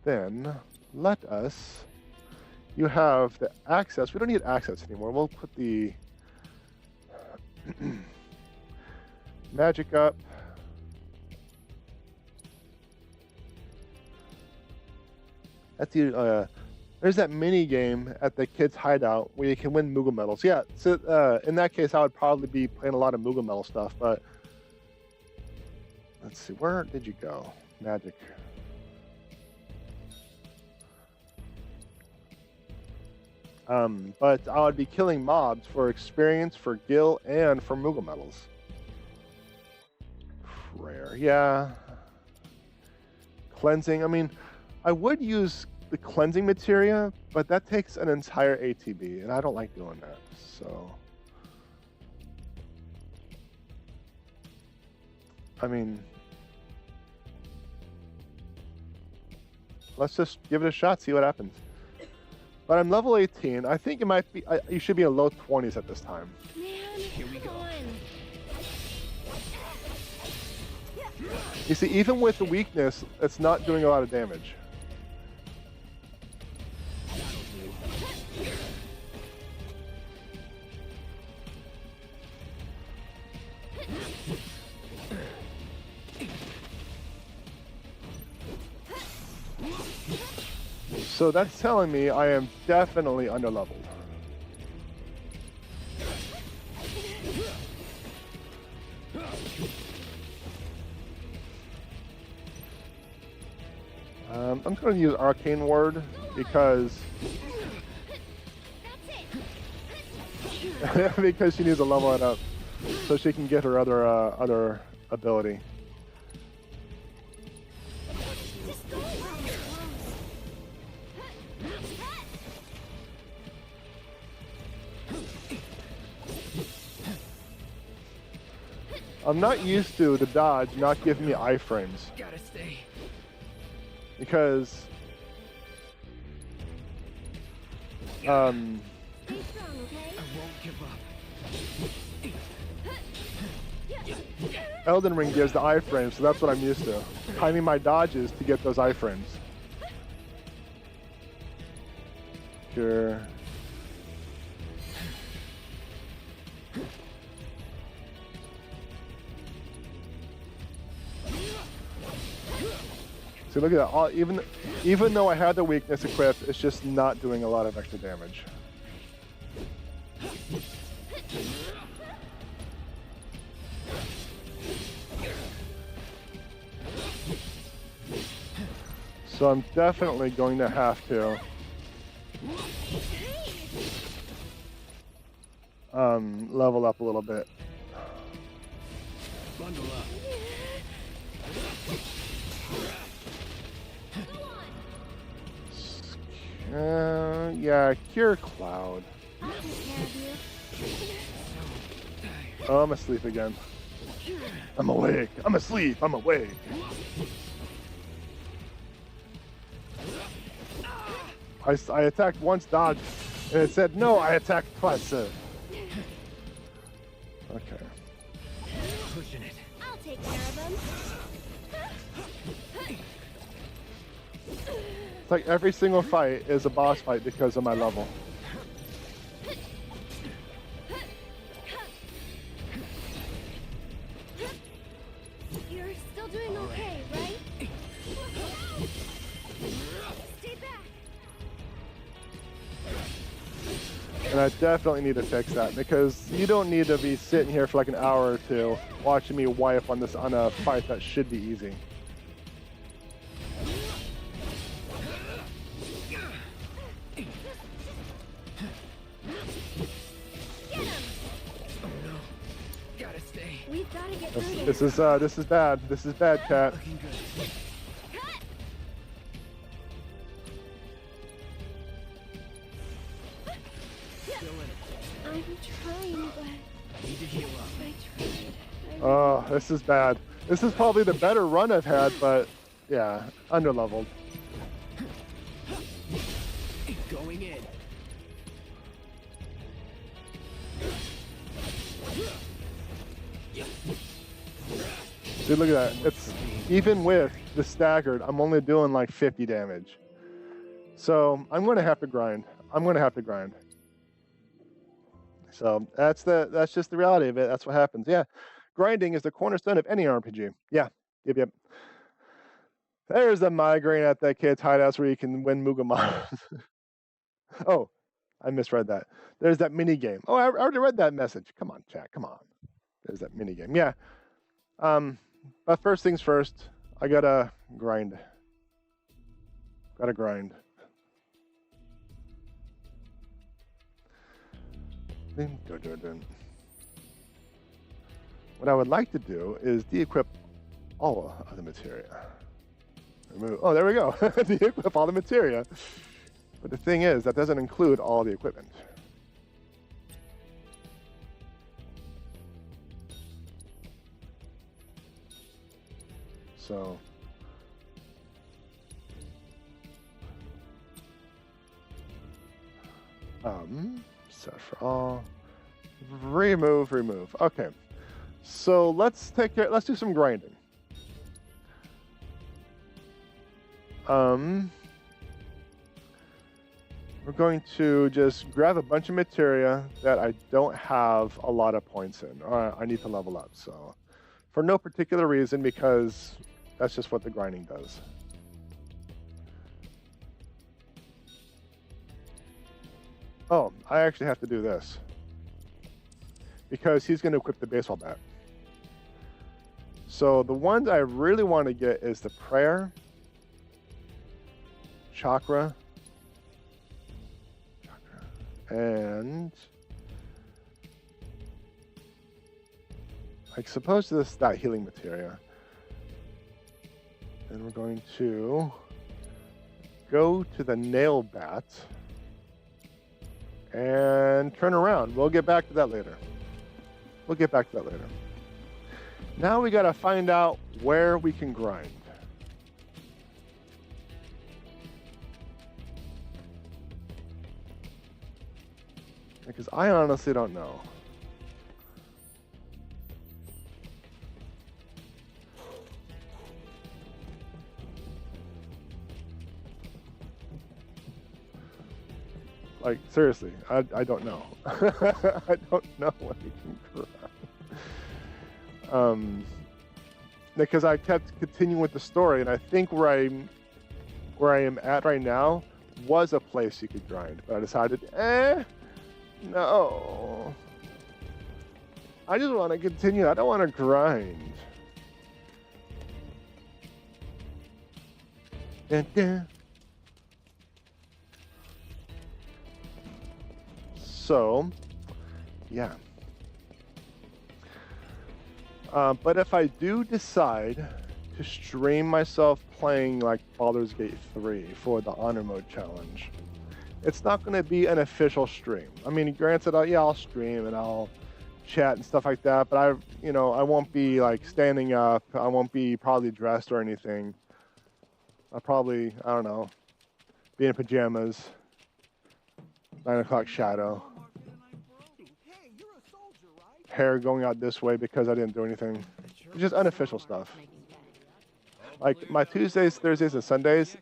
Then let us. You have the access. We don't need access anymore. We'll put the magic up. That's the there's that mini game at the kids' hideout where you can win Moogle medals. Yeah, so in that case, I would probably be playing a lot of Moogle medal stuff. But let's see, where did you go? Magic. But I would be killing mobs for experience, for gil, and for Moogle medals. Prayer, yeah. Cleansing. I mean, I would use the cleansing materia, but that takes an entire ATB, and I don't like doing that. So, I mean, let's just give it a shot, see what happens. But I'm level 18. I think it might be. You should be in low 20s at this time. Man, Here we go. You see, even with the weakness, it's not doing a lot of damage. So that's telling me I am definitely underleveled. I'm just going to use Arcane Word because because she needs to level it up so she can get her other ability. I'm not used to the dodge not giving me iframes. Gotta stay. Because Stay strong, okay? I won't give up. Elden Ring gives the iframes, so that's what I'm used to. Timing my dodges to get those iframes. Sure. See, look at that. Even though I had the weakness equipped, it's just not doing a lot of extra damage. So I'm definitely going to have to level up a little bit. Bundle up. Yeah, Cure Cloud. I'll take care of you. Oh, I'm asleep again. I'm awake. I'm asleep. I'm awake. I attacked once, dodged, and it said, no, I attacked twice, sir. Okay. Pushing it. I'll take care of them. It's like every single fight is a boss fight because of my level. You're still doing okay, right? Stay back. And I definitely need to fix that because you don't need to be sitting here for like an hour or two watching me wipe on a fight that should be easy. We've got to get through This is bad. This is bad, Cat. Looking good. Still in it. I'm trying, but Need to heal up. I tried. Oh, this is bad. This is probably the better run I've had, but yeah, underleveled. Going in. See, look at that. It's even with the staggered, I'm only doing like 50 damage. So I'm going to have to grind. I'm going to have to grind. So that's just the reality of it. That's what happens. Yeah, grinding is the cornerstone of any RPG. Yeah, yep. There's a migraine at that kid's hideouts where you can win Mugamon. Oh, I misread that. There's that mini game. Oh, I already read that message. Come on, chat. Come on. There's that mini game. Yeah. But first things first, I gotta grind. Gotta grind. What I would like to do is de-equip all of the materia. Remove. Oh, there we go. De-equip all the materia. But the thing is, that doesn't include all the equipment. So set for all. Remove. Okay. So let's do some grinding. We're going to just grab a bunch of materia that I don't have a lot of points in, or I need to level up. So for no particular reason, because that's just what the grinding does. Oh, I actually have to do this because he's going to equip the baseball bat. So the ones I really want to get is the prayer, chakra, and I suppose that healing materia. And we're going to go to the nail bat and turn around. We'll get back to that later. Now we got to find out where we can grind. Because I honestly don't know. Like, seriously, I don't know. I don't know what we can grind. Because I kept continuing with the story, and I think where I am at right now was a place you could grind, but I decided, no. I just want to continue. I don't want to grind. Dun, dun. So, yeah. But if I do decide to stream myself playing like Baldur's Gate 3 for the Honor Mode challenge, it's not going to be an official stream. I mean, granted, I'll stream and I'll chat and stuff like that, but I won't be like standing up. I won't be probably dressed or anything. I'll probably, I don't know, be in pajamas, 9 o'clock shadow, hair going out this way because I didn't do anything. It's just unofficial stuff. Like my Tuesdays, Thursdays, and Sundays,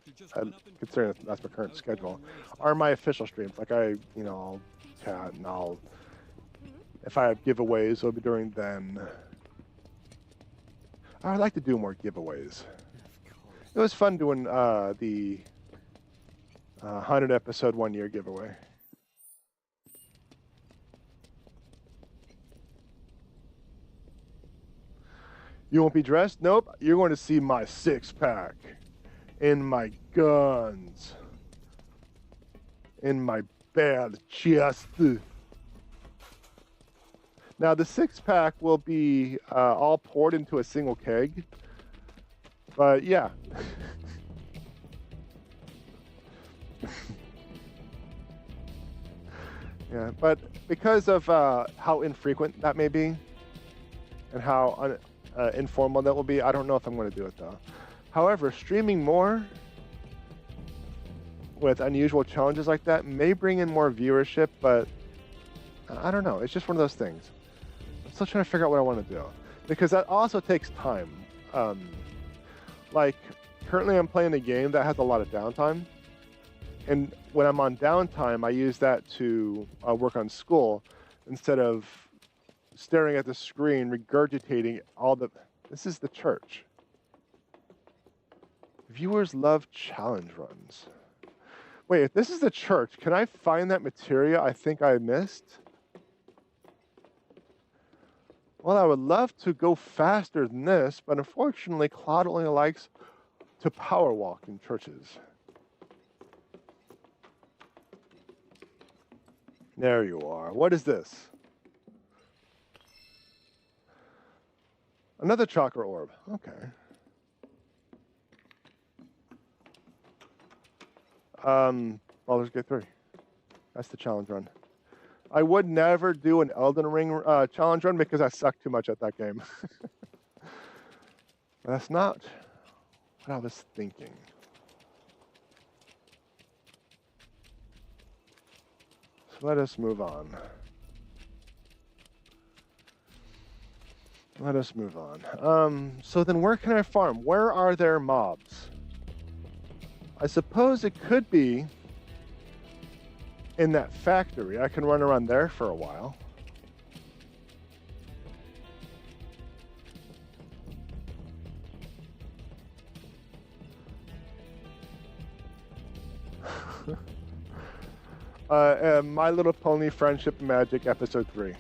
considering that's my current schedule, are my official streams. Like I'll chat and if I have giveaways, it'll be during then. I'd like to do more giveaways. It was fun doing the 100 episode 1 year giveaway. You won't be dressed? Nope. You're going to see my 6-pack and my guns and my bad chest. Now the 6-pack will be all poured into a single keg, but yeah. Yeah, but because of how infrequent that may be and how informal that will be, I don't know if I'm going to do it though. However, streaming more with unusual challenges like that may bring in more viewership, but I don't know. It's just one of those things. I'm still trying to figure out what I want to do because that also takes time. Like currently I'm playing a game that has a lot of downtime. And when I'm on downtime, I use that to work on school instead of staring at the screen, regurgitating all the... This is the church. Viewers love challenge runs. Wait, if this is the church, can I find that materia I think I missed? Well, I would love to go faster than this, but unfortunately, Claude only likes to power walk in churches. There you are. What is this? Another chakra orb. Okay. Baldur's Gate 3. That's the challenge run. I would never do an Elden Ring challenge run because I suck too much at that game. That's not what I was thinking. So let us move on. Let us move on. So then where can I farm? Where are there mobs? I suppose it could be in that factory. I can run around there for a while. My Little Pony Friendship and Magic Episode 3.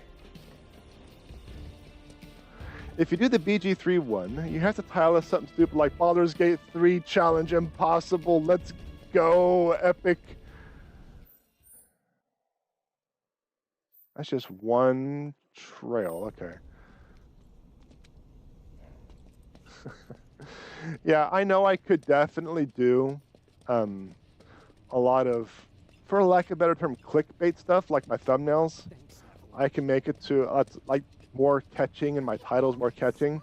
If you do the BG3 one, you have to title it something stupid like Baldur's Gate 3 Challenge Impossible. Let's go, epic. That's just one trail. Okay. Yeah, I know I could definitely do a lot of, for lack of a better term, clickbait stuff like my thumbnails. I can make it to like more catching and my titles more catching,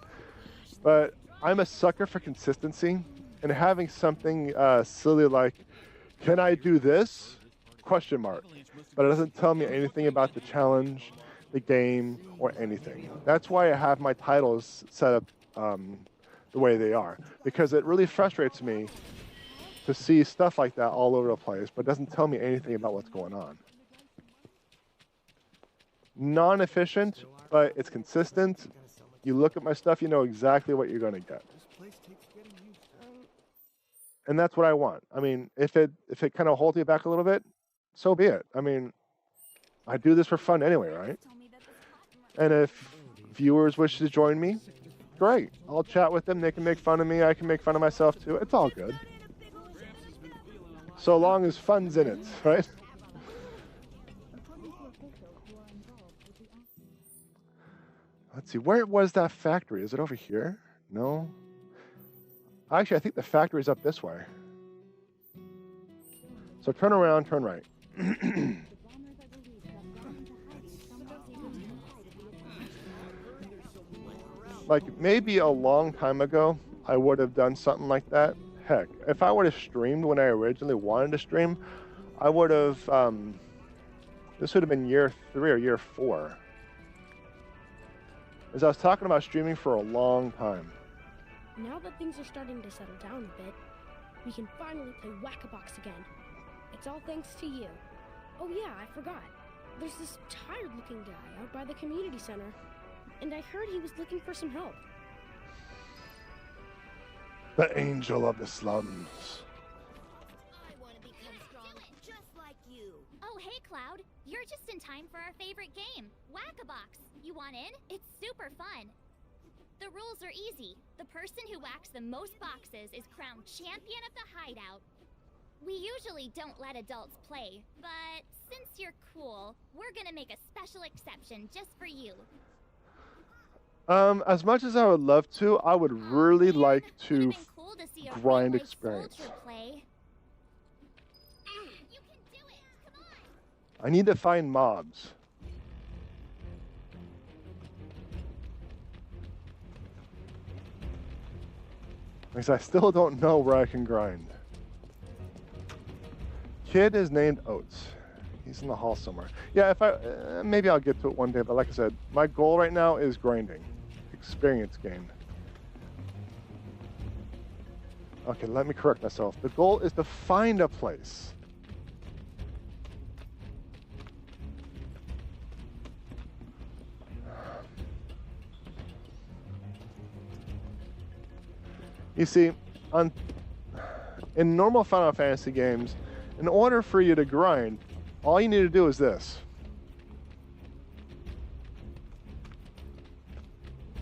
but I'm a sucker for consistency, and having something silly like, can I do this? Question mark. But it doesn't tell me anything about the challenge, the game, or anything. That's why I have my titles set up the way they are, because it really frustrates me to see stuff like that all over the place, but it doesn't tell me anything about what's going on. Non-efficient, but it's consistent. You look at my stuff, you know exactly what you're going to get. And that's what I want. I mean, if it kind of holds you back a little bit, so be it. I mean, I do this for fun anyway, right? And if viewers wish to join me, great. I'll chat with them. They can make fun of me. I can make fun of myself too. It's all good. So long as fun's in it, right? Let's see, where was that factory? Is it over here? No. Actually, I think the factory is up this way. So turn around, turn right. Like maybe a long time ago, I would have done something like that. Heck, if I would have streamed when I originally wanted to stream, I would have, this would have been year 3 or year 4. As I was talking about streaming for a long time. Now that things are starting to settle down a bit, we can finally play Whack-A-Box again. It's all thanks to you. Oh yeah, I forgot. There's this tired-looking guy out by the community center, and I heard he was looking for some help. The angel of the slums. I want to become strong just like you. Oh, hey, Cloud. You're just in time for our favorite game, Whack-A-Box. You want in? It's super fun. The rules are easy. The person who whacks the most boxes is crowned champion of the hideout. We usually don't let adults play, but since you're cool, we're gonna make a special exception just for you. As much as I would love to, I would really like to Cool to see a grind real-life experience. soldier play. You can do it. Come I need to find mobs. Because I still don't know where I can grind. Kid is named Oates. He's in the hall somewhere. Yeah, if I maybe I'll get to it one day, but like I said, my goal right now is grinding. Experience gain. Okay, let me correct myself. The goal is to find a place. You see, in normal Final Fantasy games, in order for you to grind, all you need to do is this.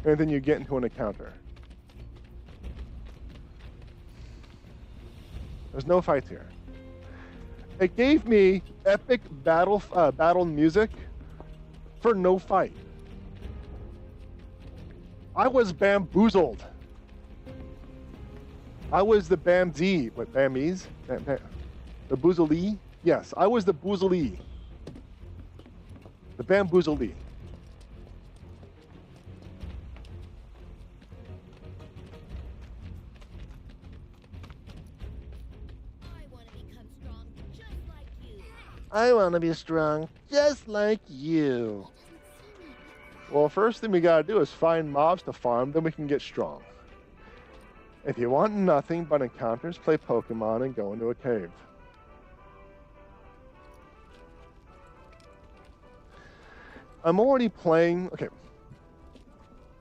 And then you get into an encounter. There's no fights here. It gave me epic battle music for no fight. I was bamboozled. I was the Bamzee. What, Bamese? The Boozlee? Yes, I was the Boozlee. The Bamboozlee. I want to be strong just like you. Well, first thing we gotta do is find mobs to farm, then we can get strong. If you want nothing but encounters, play Pokemon and go into a cave. I'm already playing, okay.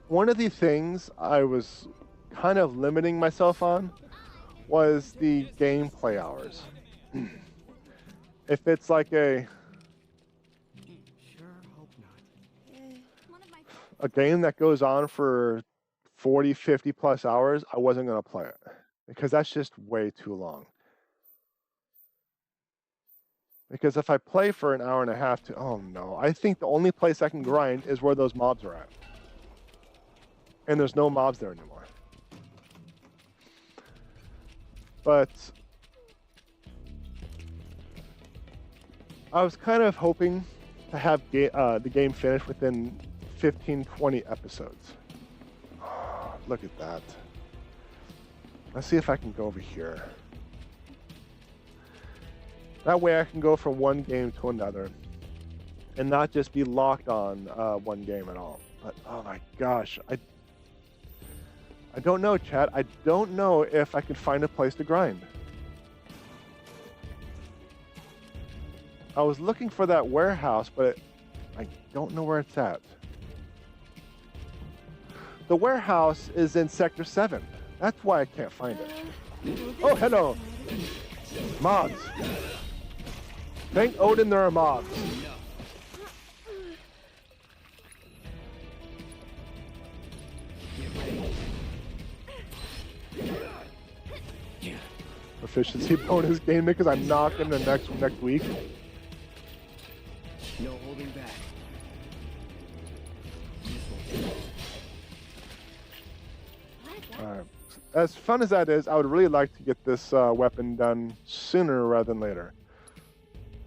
One of the things I was kind of limiting myself on was the gameplay hours. If it's like a game that goes on for 40, 50 plus hours, I wasn't going to play it because that's just way too long. Because if I play for an hour and a half oh no, I think the only place I can grind is where those mobs are at. And there's no mobs there anymore. But I was kind of hoping to have the game finished within 15, 20 episodes. Look at that. Let's see if I can go over here. That way I can go from one game to another and not just be locked on one game at all. But oh my gosh, I don't know, chat. I don't know if I can find a place to grind. I was looking for that warehouse, but I don't know where it's at. The warehouse is in Sector 7. That's why I can't find it. Oh, hello. Mobs. Thank Odin there are mobs. Efficiency bonus gain because I'm not in the next week. No holding back. Alright. As fun as that is, I would really like to get this weapon done sooner rather than later.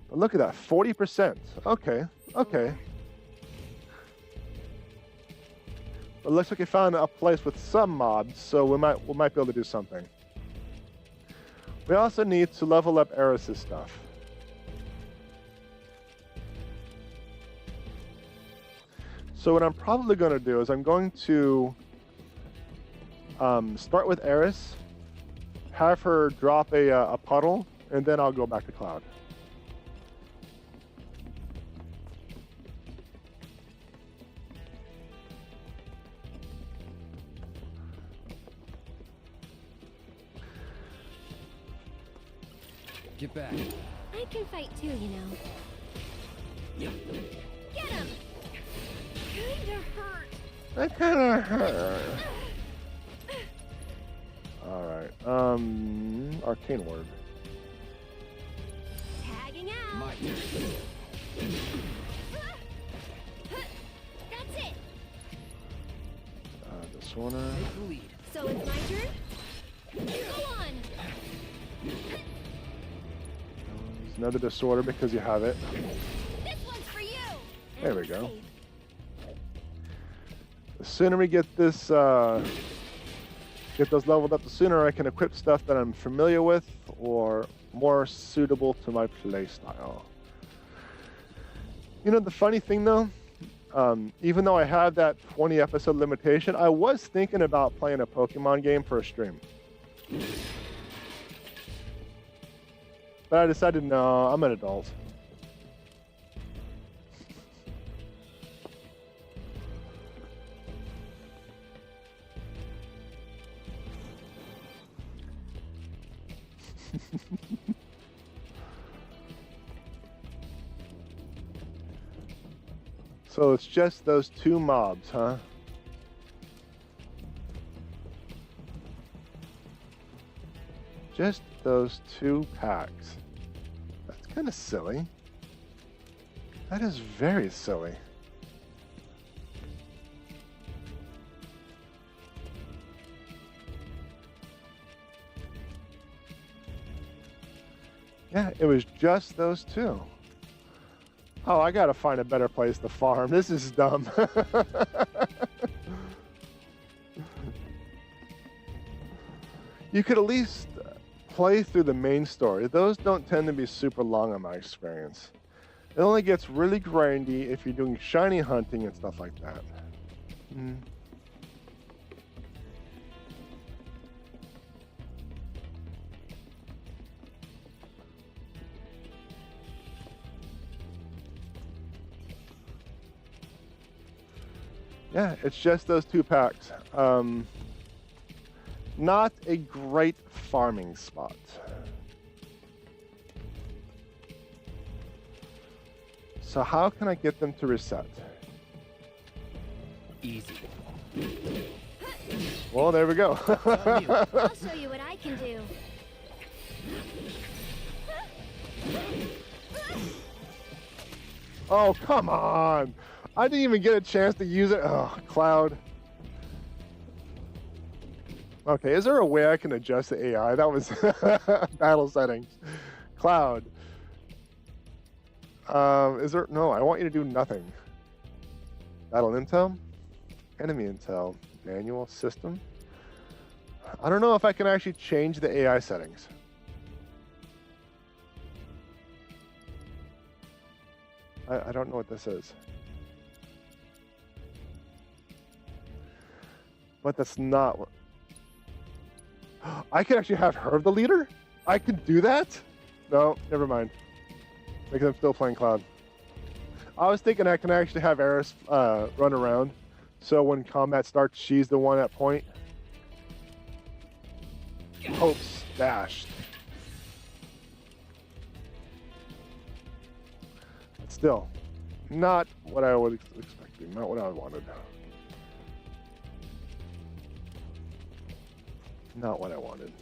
But look at that, 40%. Okay, okay. But it looks like we found a place with some mobs, so we might be able to do something. We also need to level up Aeris' stuff. So what I'm probably going to do is I'm going to start with Aeris, have her drop a puddle, and then I'll go back to Cloud. Get back. I can fight too, you know. Get him! Kinda hurt. That kinda hurt. Alright, arcane word. Tagging out. My turn. That's it. Disorder. Take the lead. So it's my turn? Go on. Another disorder because you have it. There we go. The sooner we get this, get those leveled up, the sooner I can equip stuff that I'm familiar with or more suitable to my playstyle. You know, the funny thing though, even though I have that 20 episode limitation, I was thinking about playing a Pokemon game for a stream. But I decided, no, I'm an adult. So it's just those two mobs, huh? Just those two packs. That's kind of silly. That is very silly. Yeah, it was just those two. Oh, I gotta find a better place to farm. This is dumb. You could at least play through the main story. Those don't tend to be super long in my experience. It only gets really grindy if you're doing shiny hunting and stuff like that. Yeah, it's just those two packs. Not a great farming spot. So how can I get them to reset? Easy. Well, there we go. I'll show you what I can do. Oh, come on. I didn't even get a chance to use it. Oh, Cloud. Okay, is there a way I can adjust the AI? That was battle settings. Cloud. Is there? No, I want you to do nothing. Battle intel, enemy intel, manual system. I don't know if I can actually change the AI settings. I don't know what this is. But that's not what... I can actually have her the leader? I can do that? No, never mind. Because I'm still playing Cloud. I was thinking I can actually have Aeris run around. So when combat starts, she's the one at point. Hopes dashed. But still, not what I would expect. Not what I wanted. Not what I wanted.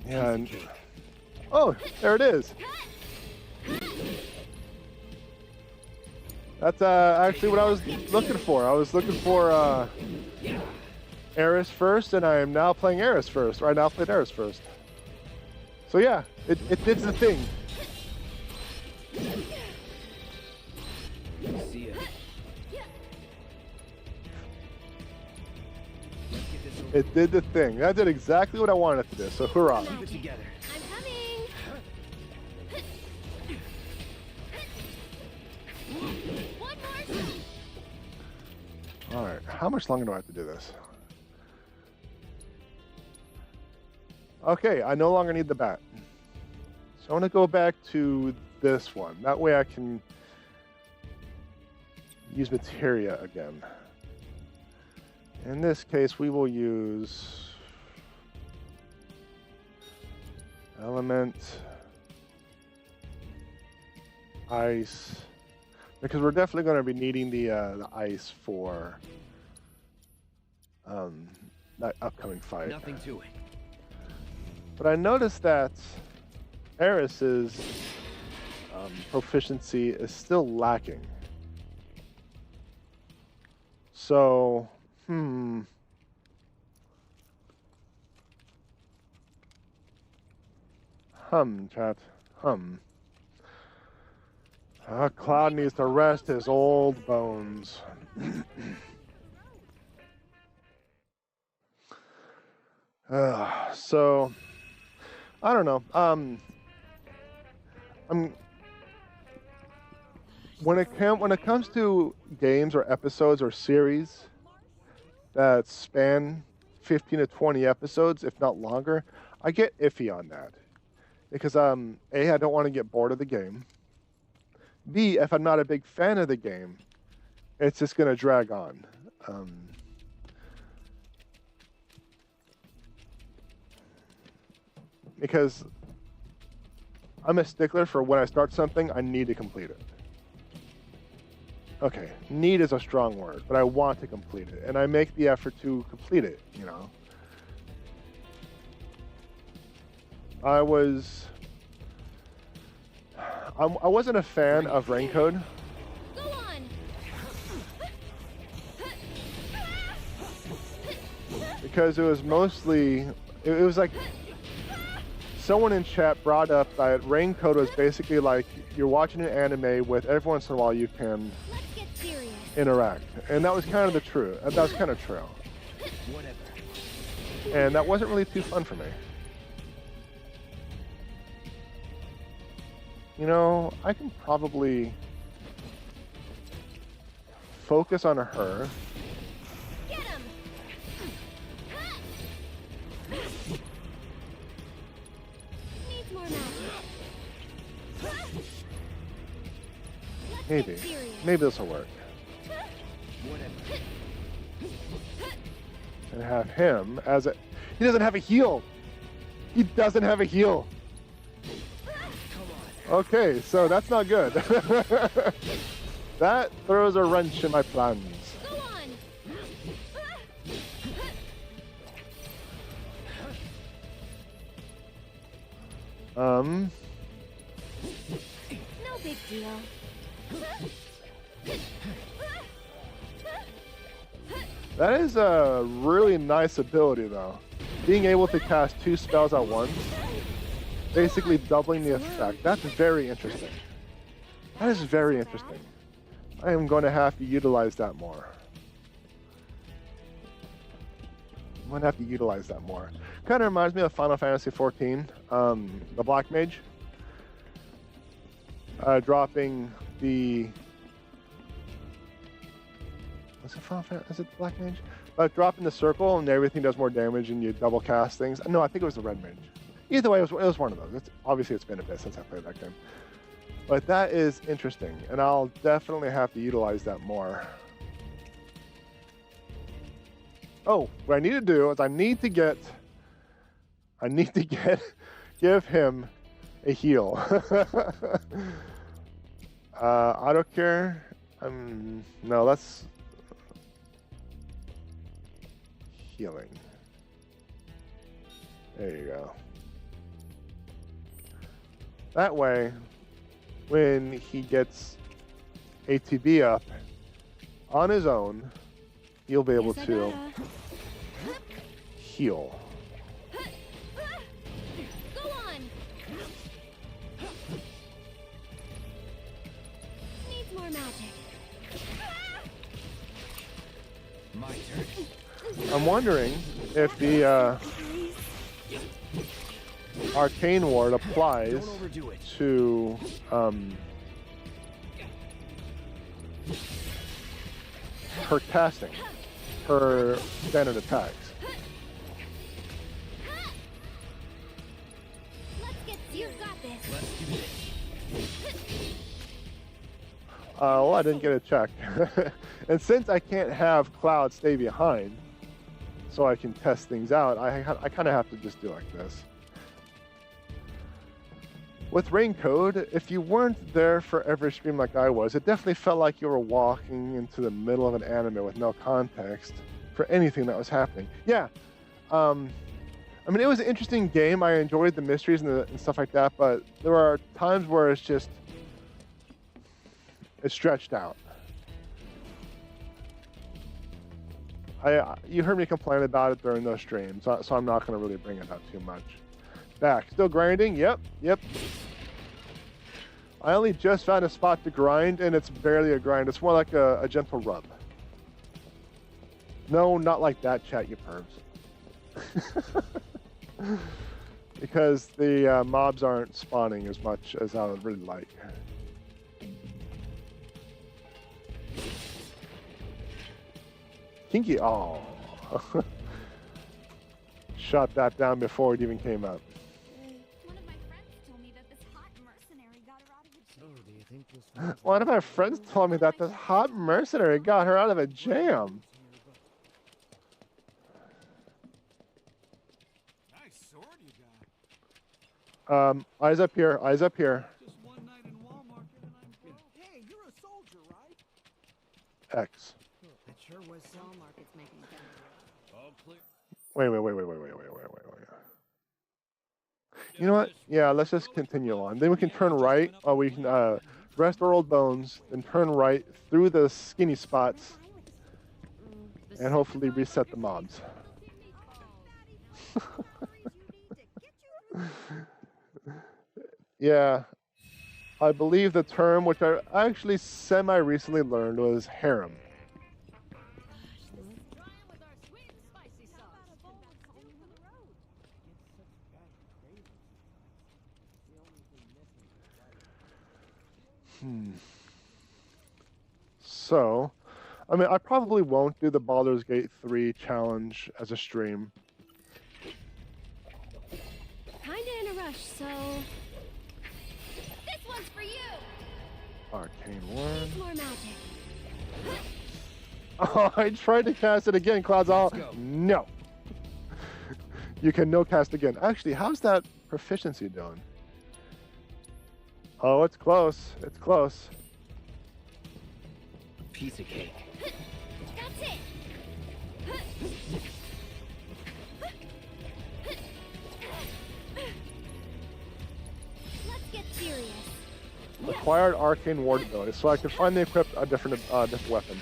Yeah, and... Oh, there it is. That's actually what I was looking for. I was looking for Aeris first, and I am now playing Aeris first. Or I now played Aeris first. So yeah, it did the thing. See ya. It did the thing. That did exactly what I wanted it to do. So hurrah. Keep it together. I'm coming. One more. All right. How much longer do I have to do this? Okay, I no longer need the bat. So I want to go back to this one. That way I can use materia again. In this case, we will use element, ice, because we're definitely going to be needing the ice for that upcoming fight. Nothing to it. But I noticed that Aeris's proficiency is still lacking. So, Chat. Cloud needs to rest his old bones. So, I don't know. When it comes to games or episodes or series that span 15 to 20 episodes, if not longer, I get iffy on that. Because A, I don't want to get bored of the game. B, if I'm not a big fan of the game, it's just going to drag on. Because I'm a stickler for when I start something, I need to complete it. Okay, need is a strong word, but I want to complete it, and I make the effort to complete it, you know. I wasn't a fan of Raincode. Go on. Because it was mostly, it was like, someone in chat brought up that Raincode was basically like, you're watching an anime with every once in a while you can interact. And that was kind of the truth. That was kind of true. And that wasn't really too fun for me. You know, I can probably focus on her. Get him. Needs more magic. Maybe this will work. And have him as a... He doesn't have a heal! He doesn't have a heal! Okay, so that's not good. That throws a wrench in my plans. Go on. No big deal. That is a really nice ability, though. Being able to cast 2 spells at once, basically doubling the effect. That's very interesting. That is very interesting. I am going to have to utilize that more. I'm going to have to utilize that more. Kind of reminds me of Final Fantasy XIV, the Black Mage. Dropping the... Is it Black Mage? Dropping the circle and everything does more damage and you double cast things. No, I think it was the Red Mage. Either way, it was one of those. Obviously, it's been a bit since I played that game. But that is interesting, and I'll definitely have to utilize that more. Oh, what I need to do is I need to give him a heal. Auto cure. No, that's healing. There you go. That way, when he gets ATB up on his own, he'll be able to heal. Go on. Needs more magic. My turn. I'm wondering if the Arcane Ward applies to her casting, her standard attacks. You've got this. Let's do this. Well, I didn't get a check. And since I can't have Cloud stay behind, so I can test things out, I kind of have to just do like this. With Raincode, if you weren't there for every stream like I was, it definitely felt like you were walking into the middle of an anime with no context for anything that was happening. Yeah, I mean, it was an interesting game. I enjoyed the mysteries and stuff like that, but there are times where it's stretched out. You heard me complain about it during those streams, so I'm not going to really bring it up too much. Back. Still grinding? Yep. I only just found a spot to grind, and it's barely a grind. It's more like a gentle rub. No, not like that, chat, you pervs. Because the mobs aren't spawning as much as I would really like. Kinky, oh. Shot that down before it even came up. One of my friends told me that this hot mercenary got her out of a So, do you think this was One of my friends told me that this hot mercenary got her out of a jam. Nice sword you got. Eyes up here, eyes up here. Just one night in Walmart and I'm broke. Hey, you're a soldier, right? X. It sure was All markets making sense. All clear. Wait. You know what? Yeah, let's just continue on. Then we can turn right, or we can rest our old bones, then turn right through the skinny spots, and hopefully reset the mobs. Yeah, I believe the term, which I actually semi-recently learned, was harem. So, I mean, I probably won't do the Baldur's Gate 3 challenge as a stream. Kinda in a rush, so... This one's for you! Arcane Word. More magic. Oh, I tried to cast it again, Cloud's all. Let's go. No. You can no cast again. Actually, how's that proficiency doing? Oh, it's close. It's close. piece of cake. That's it! Let's get serious. Acquired arcane ward ability, so I can finally equip a different weapon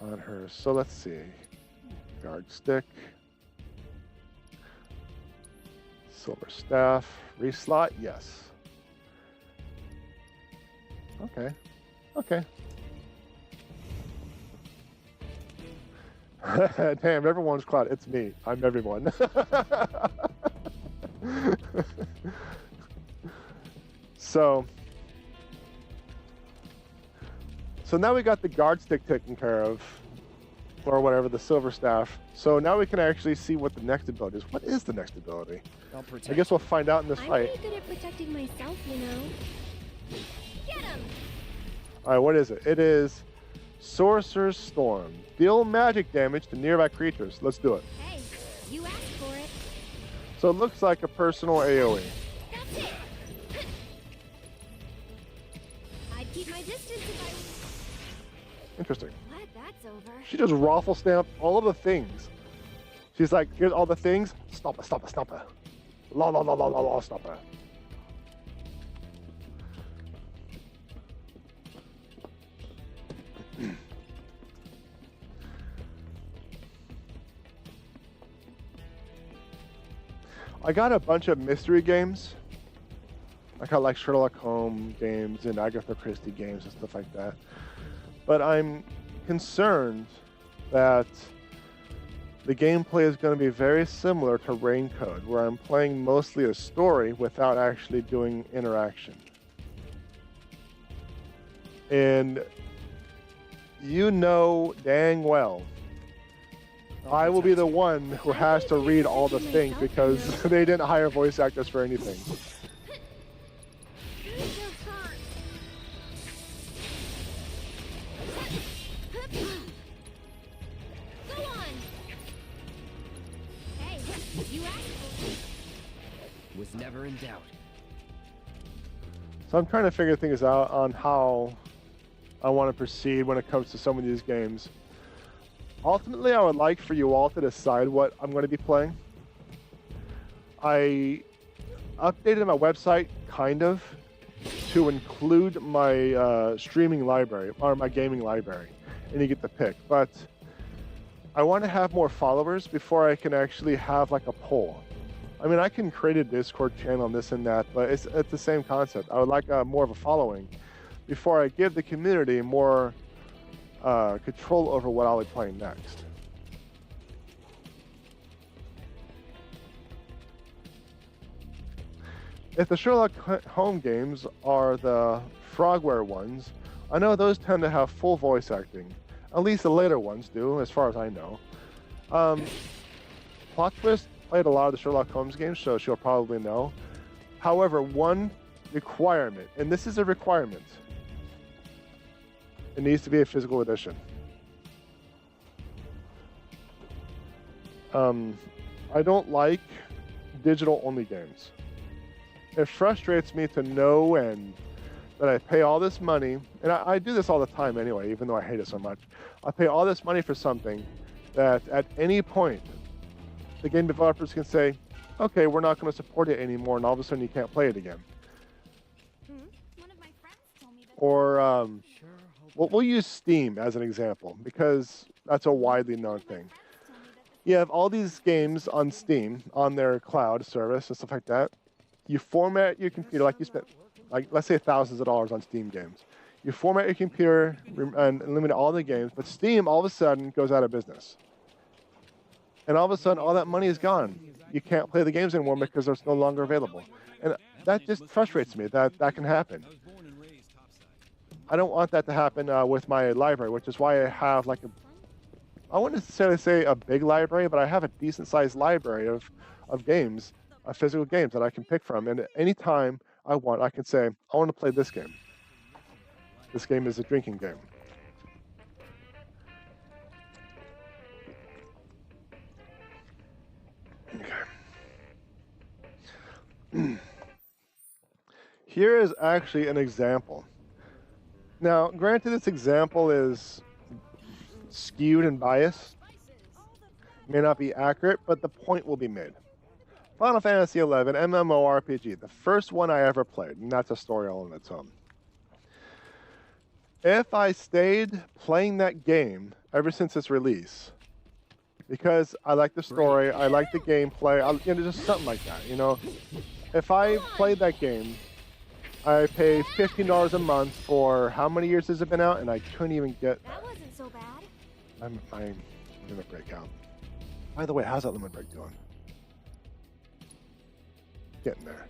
on her. So let's see. Guard stick. Silver staff. Reslot, yes. Okay. Okay. Damn, everyone's Cloud. It's me. I'm everyone. So now we got the guard stick taken care of, or whatever, the silver staff. So now we can actually see what the next ability is. What is the next ability? I'll protect I guess we'll find out in this I'm fight. pretty good at protecting myself, you know. Get him! All right, what is it? It is Sorcerer's Storm. Deal magic damage to nearby creatures. Let's do it. Hey, you asked for it. So it looks like a personal AoE. That's it! I'd keep my distance if I... Interesting. Glad that's over. She just raffle stamped all of the things. She's like, here's all the things. Stop it, stop it, stop it. La la la la la la, stop it. I got a bunch of mystery games. I got like Sherlock Holmes games and Agatha Christie games and stuff like that. But I'm concerned that the gameplay is going to be very similar to Raincode, where I'm playing mostly a story without actually doing interaction. And you know dang well, I will be the one who has to read all the things because they didn't hire voice actors for anything. Go on! Hey, you asked for it. Was never in doubt. So I'm trying to figure things out on how I want to proceed when it comes to some of these games. Ultimately, I would like for you all to decide what I'm going to be playing. I updated my website, kind of, to include my streaming library, or my gaming library, and you get the pick. But I want to have more followers before I can actually have like a poll. I mean, I can create a Discord channel and this and that, but it's the same concept. I would like more of a following before I give the community more control over what I'll be playing next. If the Sherlock Holmes games are the Frogware ones, I know those tend to have full voice acting. At least the later ones do, as far as I know. Plot Twist played a lot of the Sherlock Holmes games, so she'll probably know. However, one requirement, and this is a requirement, it needs to be a physical edition. I don't like digital-only games. It frustrates me to know and that I pay all this money, and I do this all the time anyway, even though I hate it so much. I pay all this money for something that at any point, the game developers can say, okay, we're not going to support it anymore, and all of a sudden you can't play it again. One of my friends told me that. Or we'll use Steam as an example, because that's a widely known thing. You have all these games on Steam, on their cloud service and stuff like that. You format your computer like you spent, like let's say thousands of dollars on Steam games. You format your computer and eliminate all the games, but Steam all of a sudden goes out of business. And all of a sudden, all that money is gone. You can't play the games anymore because they're no longer available. And that just frustrates me that that can happen. I don't want that to happen with my library, which is why I have like I wouldn't necessarily say a big library, but I have a decent-sized library of games, physical games that I can pick from. And anytime I want, I can say, I want to play this game. This game is a drinking game. Okay. Here is actually an example. Now, granted, this example is skewed and biased. May not be accurate, but the point will be made. Final Fantasy XI, MMORPG, the first one I ever played, and that's a story all on its own. If I stayed playing that game ever since its release, because I like the story, I like the gameplay, just something like that, you know. If I played that game, I pay $15 a month for how many years has it been out, and I couldn't even get. That wasn't so bad. I'm limit break out. By the way, how's that limit break doing? Getting there.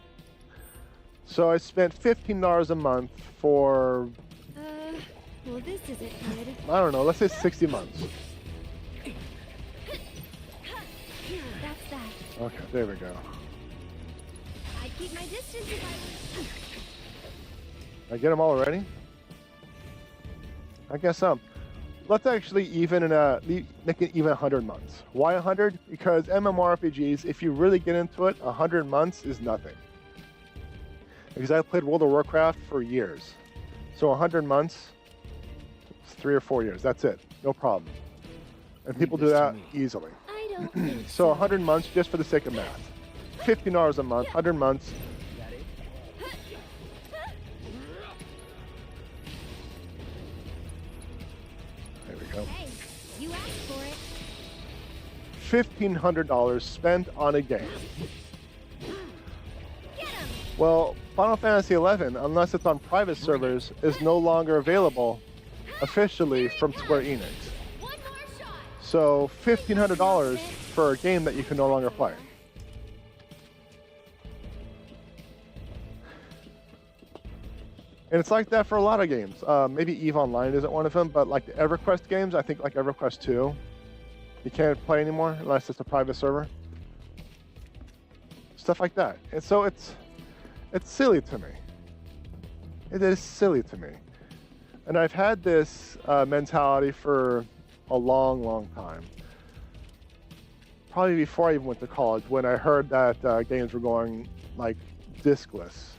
So I spent $15 a month for. Well, this isn't good. I don't know. Let's say 60 months. That's that. Okay, there we go. I'd keep my distance if I was. I get them all already? I guess so. Let's actually even make it even 100 months. Why 100? Because MMORPGs, if you really get into it, 100 months is nothing. Because I played World of Warcraft for years. So 100 months, it's 3 or 4 years. That's it. No problem. And people do that easily. I don't think So 100 months just for the sake of math. $15 a month, 100 months. There we go. Hey, you asked for it. $1,500 spent on a game. Get him! Well, Final Fantasy XI, unless it's on private servers, is no longer available officially from Square Enix. One more shot. So $1,500 for a game that you can no longer play. And it's like that for a lot of games. Maybe EVE Online isn't one of them, but like the EverQuest games, I think like EverQuest 2, you can't play anymore unless it's a private server. Stuff like that. And so it's silly to me. It is silly to me. And I've had this mentality for a long, long time. Probably before I even went to college, when I heard that games were going like diskless,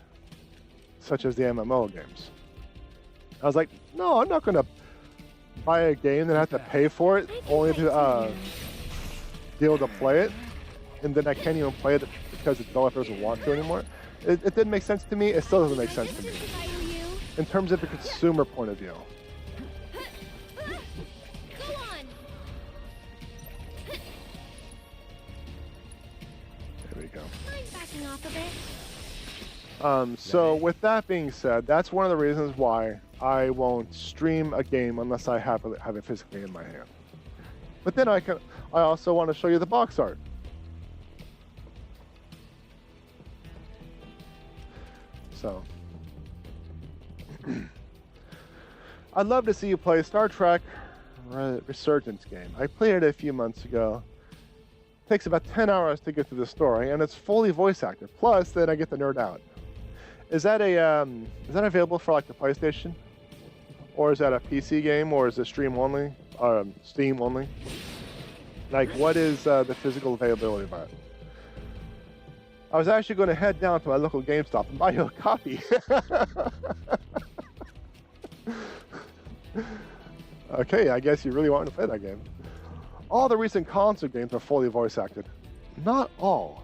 such as the MMO games. I was like, no, I'm not going to buy a game and have to pay for it only to be able to play it, and then I can't even play it because the developer doesn't want to anymore. It didn't make sense to me. It still doesn't make sense to me in terms of a consumer point of view. Go on. There we ago. Mind backing off a bit? So with that being said, that's one of the reasons why I won't stream a game unless I have it physically in my hand. But then I also want to show you the box art. So I'd love to see you play Star Trek Resurgence game. I played it a few months ago. Takes about 10 hours to get through the story, and it's fully voice acted. Plus, then I get the nerd out. Is that available for like the PlayStation, or is that a PC game, or is it Steam only? Like, what is the physical availability of it? I was actually going to head down to my local GameStop and buy you a copy. Okay, I guess you really want to play that game. All the recent console games are fully voice acted. Not all.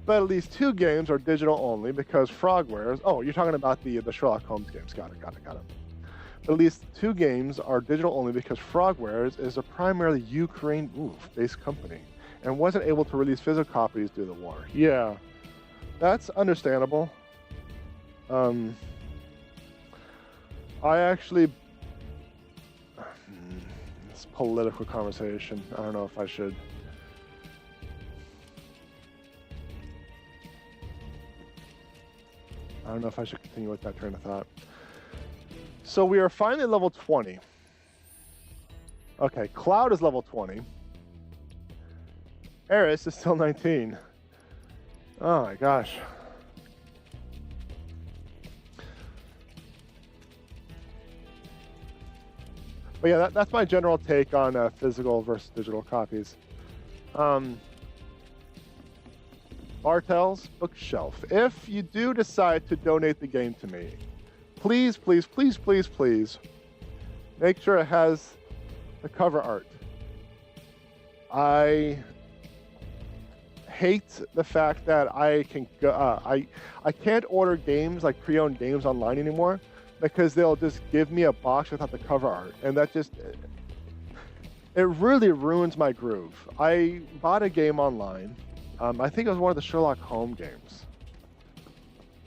But at least 2 games are digital only because Frogwares... Oh, you're talking about the Sherlock Holmes games. Got it. But at least 2 games are digital only because Frogwares is a primarily Ukraine-based company and wasn't able to release physical copies due to the war. Yeah, that's understandable. I actually... It's a political conversation. I don't know if I should... continue with that train of thought. So we are finally level 20. Okay, Cloud is level 20. Aeris is still 19. Oh my gosh. But yeah, that's my general take on physical versus digital copies. Bartel's Bookshelf. If you do decide to donate the game to me, please, please, please, please, please, make sure it has the cover art. I hate the fact that I can't order games like pre-owned games online anymore because they'll just give me a box without the cover art, and that just it really ruins my groove. I bought a game online. I think it was one of the Sherlock Holmes games.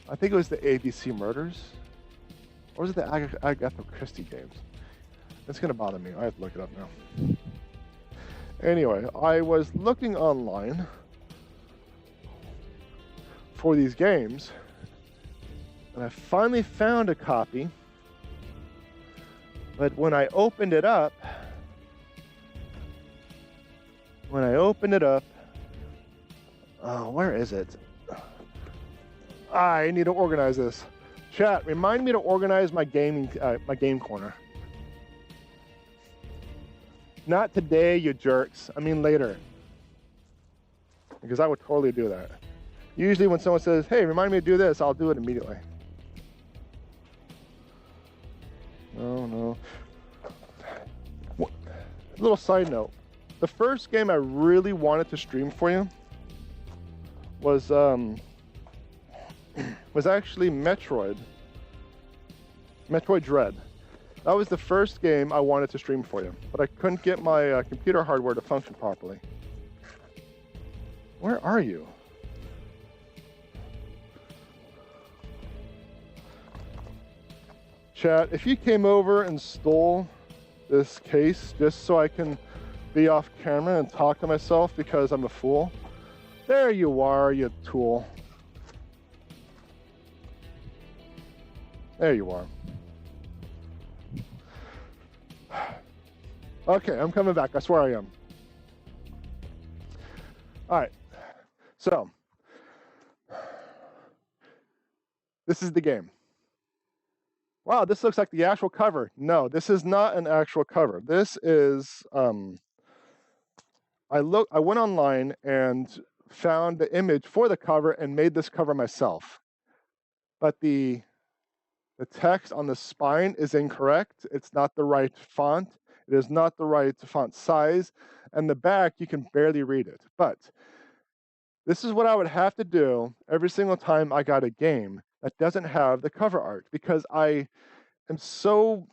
I think it was the ABC Murders, or was it the Agatha Christie games? It's gonna bother me. I have to look it up now. Anyway, I was looking online for these games, and I finally found a copy. But when I opened it up, oh, where is it? I need to organize this. Chat, remind me to organize my game corner. Not today, you jerks. I mean later. Because I would totally do that. Usually when someone says, hey, remind me to do this, I'll do it immediately. No. Little side note. The first game I really wanted to stream for you was actually Metroid Dread. That was the first game I wanted to stream for you, but I couldn't get my computer hardware to function properly. Where are you? Chat, if you came over and stole this case just so I can be off camera and talk to myself because I'm a fool, there you are, you tool. There you are. Okay, I'm coming back. I swear I am. All right. So, this is the game. Wow, this looks like the actual cover. No, this is not an actual cover. This is, I went online and found the image for the cover and made this cover myself. But the text on the spine is incorrect. It's not the right font. It is not the right font size. And the back, you can barely read it. But this is what I would have to do every single time I got a game that doesn't have the cover art, because I am so...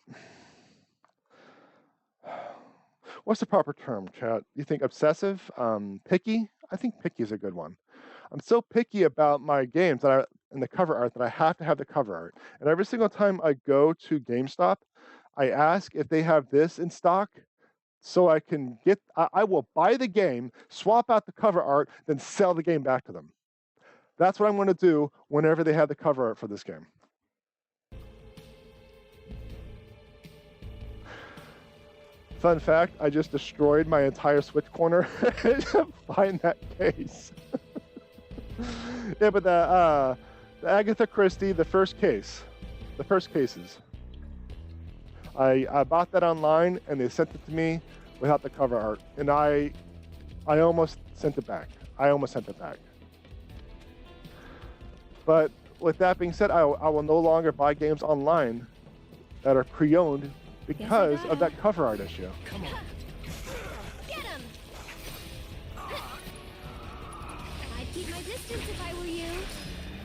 What's the proper term, chat? You think obsessive? Picky? I think picky is a good one. I'm so picky about my games and the cover art that I have to have the cover art. And every single time I go to GameStop, I ask if they have this in stock so I can get, I will buy the game, swap out the cover art, then sell the game back to them. That's what I'm going to do whenever they have the cover art for this game. Fun fact, I just destroyed my entire Switch corner to find that case. Yeah, but the Agatha Christie, the first cases. I bought that online and they sent it to me without the cover art. And I almost sent it back. But with that being said, I will no longer buy games online that are pre-owned because of that cover art issue. Come on. Get him! I'd keep my distance if I were you.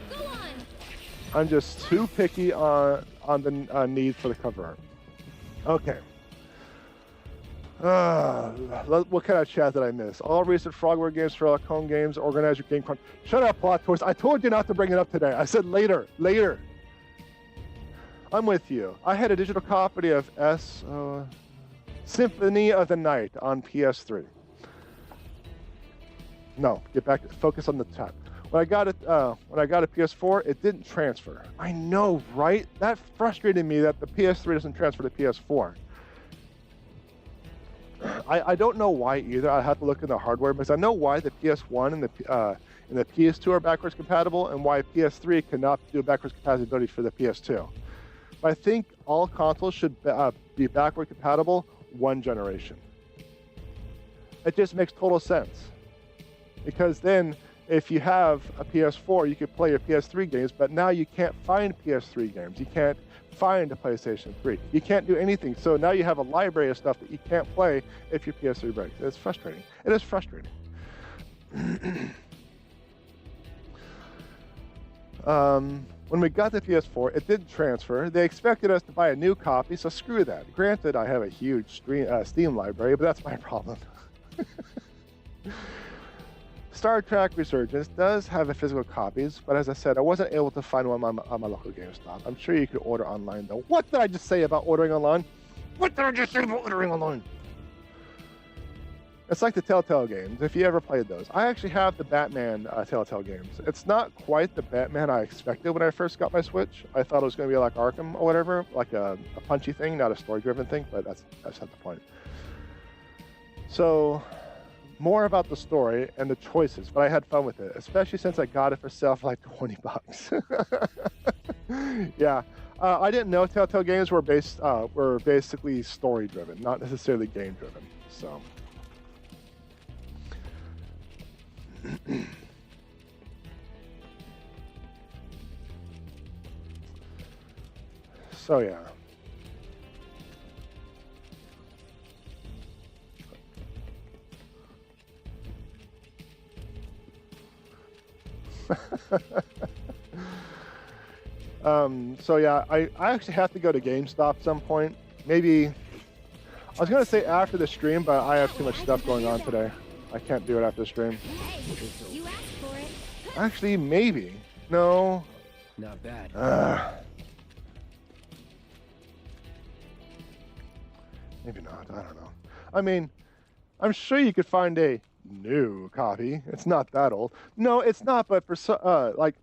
Go on! I'm just too picky on the need for the cover art. Okay. What kind of chat did I miss? All recent Frogware games, Sherlock Holmes games, organize your game crunch. Shut up, plot twist. I told you not to bring it up today. I said later. I'm with you. I had a digital copy of Symphony of the Night on PS3. No, get back. Focus on the chat. When I got a PS4, it didn't transfer. I know, right? That frustrated me that the PS3 doesn't transfer to PS4. I don't know why either. I have to look in the hardware because I know why the PS1 and the PS2 are backwards compatible and why PS3 cannot do backwards compatibility for the PS2. But I think all consoles should be backward compatible one generation. It just makes total sense. Because then, if you have a PS4, you could play your PS3 games, but now you can't find PS3 games. You can't find a PlayStation 3. You can't do anything. So now you have a library of stuff that you can't play if your PS3 breaks. It's frustrating. It is frustrating. When we got the PS4, it didn't transfer. They expected us to buy a new copy, so screw that. Granted, I have a huge Steam library, but that's my problem. Star Trek Resurgence does have a physical copies, but as I said, I wasn't able to find one on my local GameStop. I'm sure you could order online, though. What did I just say about ordering online? It's like the Telltale games, if you ever played those. I actually have the Batman Telltale games. It's not quite the Batman I expected when I first got my Switch. I thought it was going to be like Arkham or whatever, like a punchy thing, not a story-driven thing, but that's not the point. So, more about the story and the choices, but I had fun with it, especially since I got it for sale for like $20. Yeah, I didn't know Telltale games were basically story-driven, not necessarily game-driven, so... So yeah. So yeah, I actually have to go to GameStop at some point. Maybe I was gonna say after the stream, but I have too much stuff going on today. I can't do it after the stream. Hey, you asked for it. Actually, maybe. No. Not bad. Maybe not. I don't know. I mean, I'm sure you could find a new copy. It's not that old. No, it's not. But for like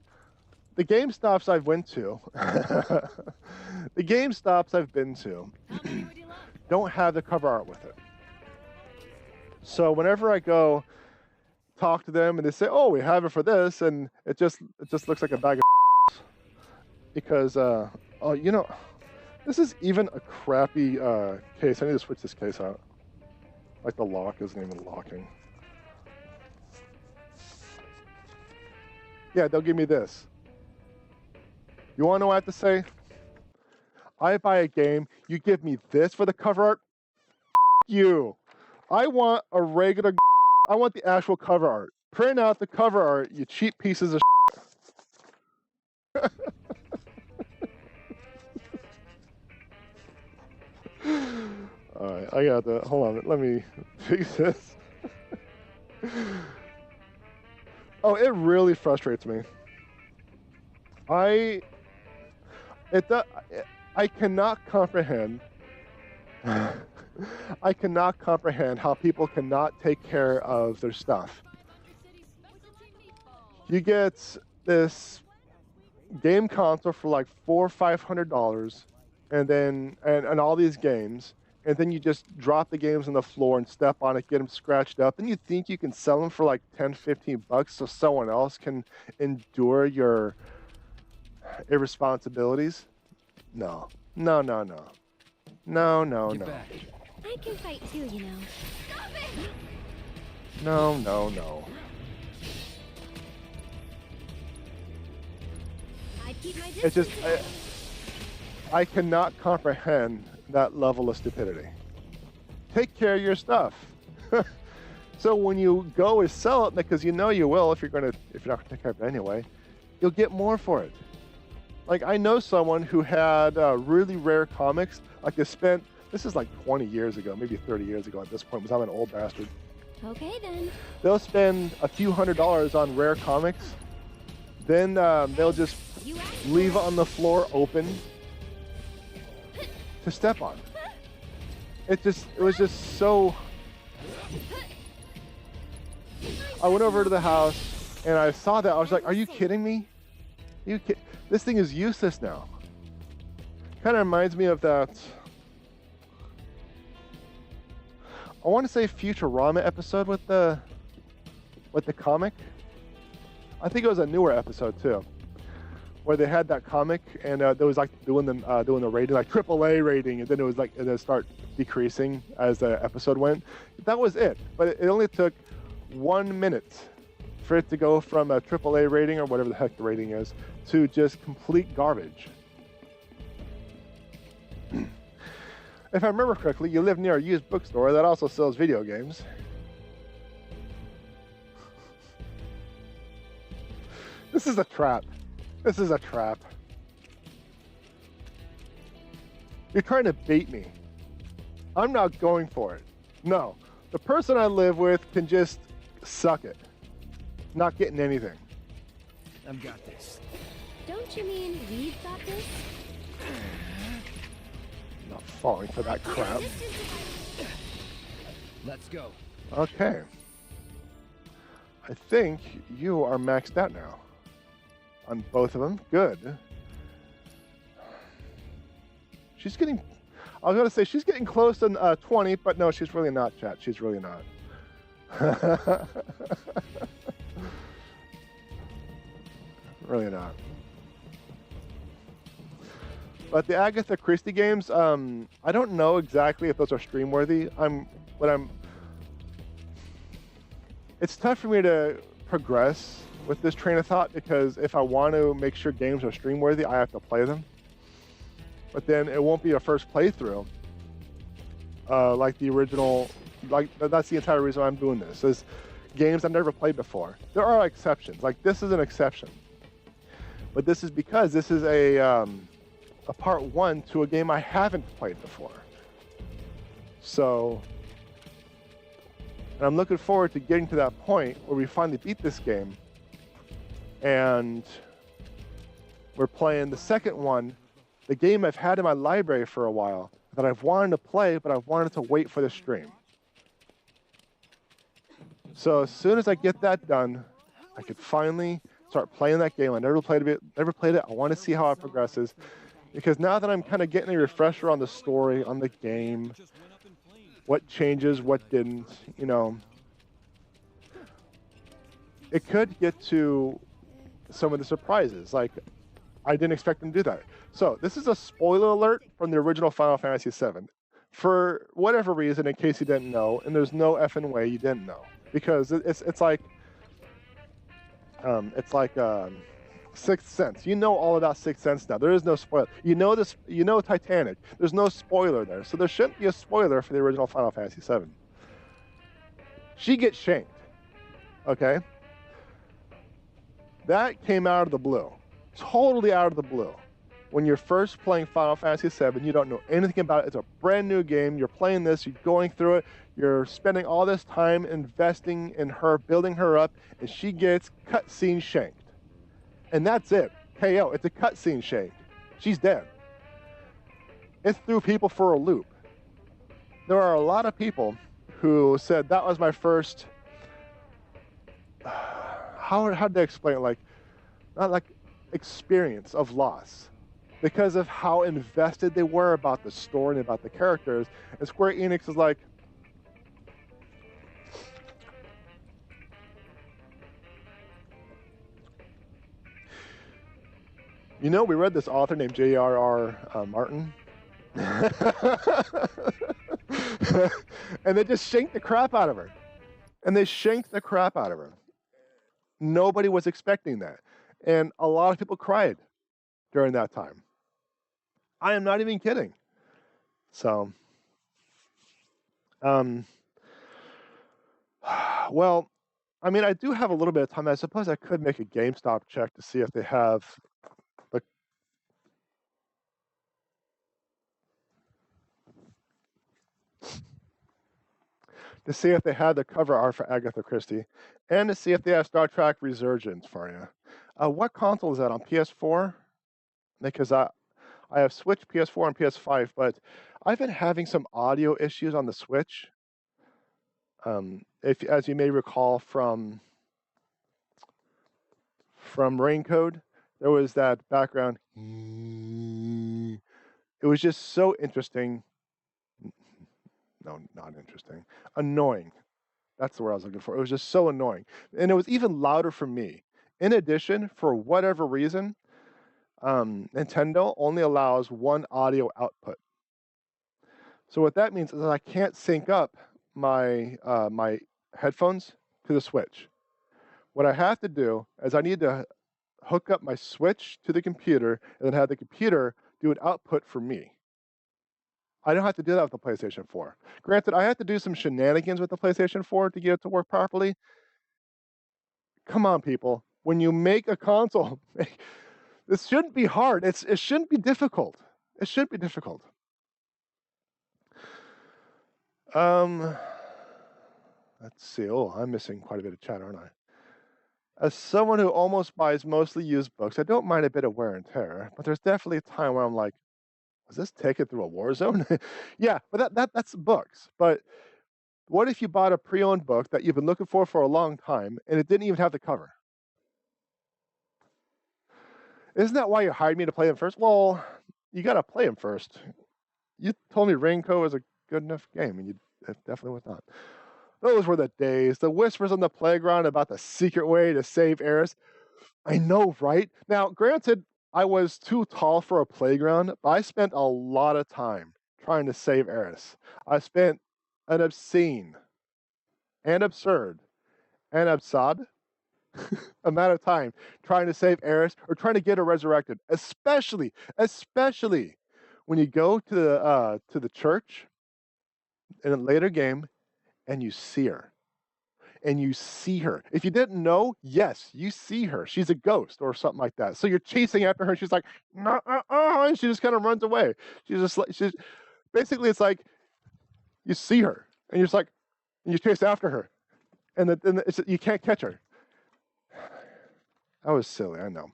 the GameStops I've went to, the GameStops I've been to don't have the cover art with it. So whenever I go talk to them and they say, "Oh, we have it for this," and it just looks like a bag of because oh, you know, this is even a crappy case. I need to switch this case out. Like the lock isn't even locking. Yeah, they'll give me this. You want to know what I have to say? I buy a game, you give me this for the cover art? You. I want a regular. I want the actual cover art. Print out the cover art, you cheap pieces of. All right, I got that. Hold on, let me fix this. Oh, it really frustrates me. I cannot comprehend. I cannot comprehend how people cannot take care of their stuff. You get this game console for like $400 or $500, and then and all these games, and then you just drop the games on the floor and step on it, get them scratched up, and you think you can sell them for like 10, 15 bucks so someone else can endure your irresponsibilities? No. No, no, no. No, no, Get no. back. I can fight too, you know. Stop it! No, no, no. I keep my It's distance. just, I cannot comprehend that level of stupidity. Take care of your stuff. So when you go and sell it, because you know you will if you're not gonna take care of it anyway, you'll get more for it. Like I know someone who had really rare comics. Like they spent, this is like 20 years ago, maybe 30 years ago at this point, because I'm an old bastard. Okay then. They'll spend a few $100s on rare comics. Then they'll just You asked leave for it on the floor open to step on. It was just so. I went over to the house and I saw that. I was like, "Are you kidding me? This thing is useless now." Kind of reminds me of that. I want to say Futurama episode with the comic. I think it was a newer episode too, where they had that comic and there was like doing the rating, like AAA rating, and then it was like it start decreasing as the episode went. That was it, but it only took 1 minute for it to go from a AAA rating or whatever the heck the rating is to just complete garbage. If I remember correctly, you live near a used bookstore that also sells video games. This is a trap. This is a trap. You're trying to bait me. I'm not going for it. No. The person I live with can just suck it. Not getting anything. I've got this. Don't you mean we've got this? Not falling for that crap. Let's go. Okay. I think you are maxed out now. On both of them. Good. She's getting... I was going to say she's getting close to 20, but no, she's really not, chat. She's really not. Really not. But the Agatha Christie games, I don't know exactly if those are stream worthy. It's tough for me to progress with this train of thought because if I want to make sure games are stream worthy, I have to play them. But then it won't be a first playthrough. Like the original, like that's the entire reason I'm doing this, is games I've never played before. There are exceptions, like this is an exception. But this is because this is a part one to a game I haven't played before. So, and I'm looking forward to getting to that point where we finally beat this game and we're playing the second one, the game I've had in my library for a while that I've wanted to play, but I've wanted to wait for the stream. So as soon as I get that done, I could finally start playing that game. I never played it. I want to see how it progresses. Because now that I'm kind of getting a refresher on the story, on the game, what changes, what didn't, you know, it could get to some of the surprises. Like, I didn't expect them to do that. So this is a spoiler alert from the original Final Fantasy VII. For whatever reason, in case you didn't know, and there's no effing way you didn't know. Because it's like Sixth Sense. You know all about Sixth Sense now. There is no spoiler. You know this. You know Titanic. There's no spoiler there, so there shouldn't be a spoiler for the original Final Fantasy VII. She gets shanked. Okay. That came out of the blue, totally out of the blue. when you're first playing Final Fantasy VII, you don't know anything about it. It's a brand new game. You're playing this, you're going through it, you're spending all this time investing in her, building her up, and she gets cutscene shanked. And that's it. KO. It's a cutscene shanked. She's dead. It threw people for a loop. There are a lot of people who said that was my first. How did they explain it? Like, not like experience of loss, because of how invested they were about the story and about the characters. And Square Enix is like, you know, we read this author named J.R.R. Martin. And they just shanked the crap out of her. And they shanked the crap out of her. Nobody was expecting that. And a lot of people cried during that time. I am not even kidding. So, well, I mean, I do have a little bit of time. I suppose I could make a GameStop check to see if they have the. To see if they had the cover art for Agatha Christie, and to see if they have Star Trek Resurgence for you. What console is that on? PS4? Because I have Switch, PS4, and PS5, but I've been having some audio issues on the Switch. If, as you may recall from Raincode, there was that background. It was just so interesting. No, not interesting. Annoying. That's the word I was looking for. It was just so annoying. And it was even louder for me. In addition, for whatever reason, Nintendo only allows one audio output. So what that means is that I can't sync up my my headphones to the Switch. What I have to do is I need to hook up my Switch to the computer and then have the computer do an output for me. I don't have to do that with the PlayStation 4. Granted, I had to do some shenanigans with the PlayStation 4 to get it to work properly. Come on, people. When you make a console, this shouldn't be hard. It shouldn't be difficult. It shouldn't be difficult. Let's see. Oh, I'm missing quite a bit of chat, aren't I? As someone who almost buys mostly used books, I don't mind a bit of wear and tear, but there's definitely a time where I'm like, was this taken through a war zone? Yeah, but that's books. But what if you bought a pre-owned book that you've been looking for a long time and it didn't even have the cover? Isn't that why you hired me to play them first? Well, you got to play them first. You told me Rainco was a good enough game, and it definitely was not. Those were the days. The whispers on the playground about the secret way to save Aeris. I know, right? Now, granted, I was too tall for a playground, but I spent a lot of time trying to save Aeris. I spent an obscene and absurd and absurd amount of time trying to save Aeris or trying to get her resurrected, especially when you go to the church in a later game and you see her. And you see her. If you didn't know, yes, you see her. She's a ghost or something like that. So you're chasing after her. She's like, no, and she just kind of runs away. Basically, it's like you see her and you're just like, and you chase after her, and you can't catch her. That was silly, I know,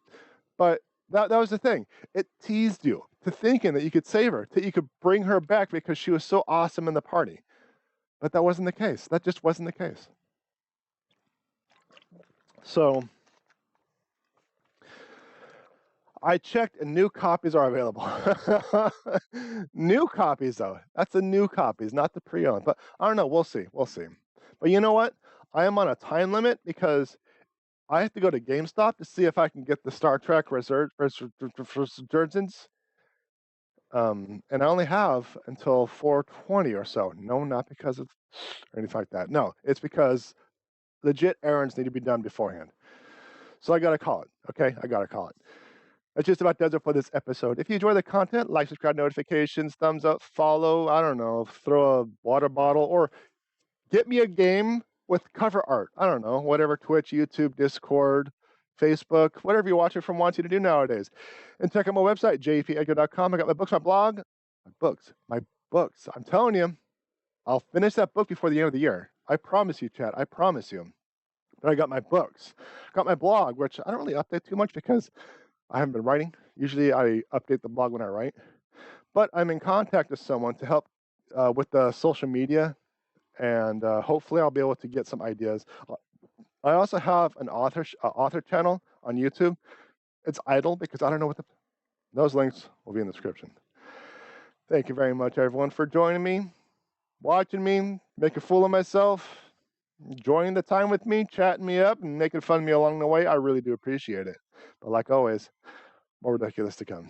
but that was the thing. It teased you to thinking that you could save her, that you could bring her back because she was so awesome in the party. But that wasn't the case. That just wasn't the case. So I checked and new copies are available. New copies, though. That's the new copies, not the pre-owned. But I don't know. We'll see. We'll see. But you know what? I am on a time limit because I have to go to GameStop to see if I can get the Star Trek Resurgence. And I only have until 4:20 or so. No, not because of anything like that. No, it's because legit errands need to be done beforehand. So I got to call it. Okay? I got to call it. That just about does it for this episode. If you enjoy the content, like, subscribe, notifications, thumbs up, follow, I don't know, throw a water bottle, or get me a game with cover art. I don't know, whatever, Twitch, YouTube, Discord, Facebook, whatever you're watching from wants you to do nowadays. And check out my website, JPEdgar.com. I got my books, my blog, my books. I'm telling you, I'll finish that book before the end of the year. I promise you, Chad. I promise you. But I got my books, got my blog, which I don't really update too much because I haven't been writing. Usually I update the blog when I write. But I'm in contact with someone to help with the social media, and hopefully I'll be able to get some ideas. I also have an author channel on YouTube. It's idle because I don't know what those links will be in the description. Thank you very much, everyone, for joining me, watching me, make a fool of myself, enjoying the time with me, chatting me up, and making fun of me along the way. I really do appreciate it. But like always, more ridiculous to come.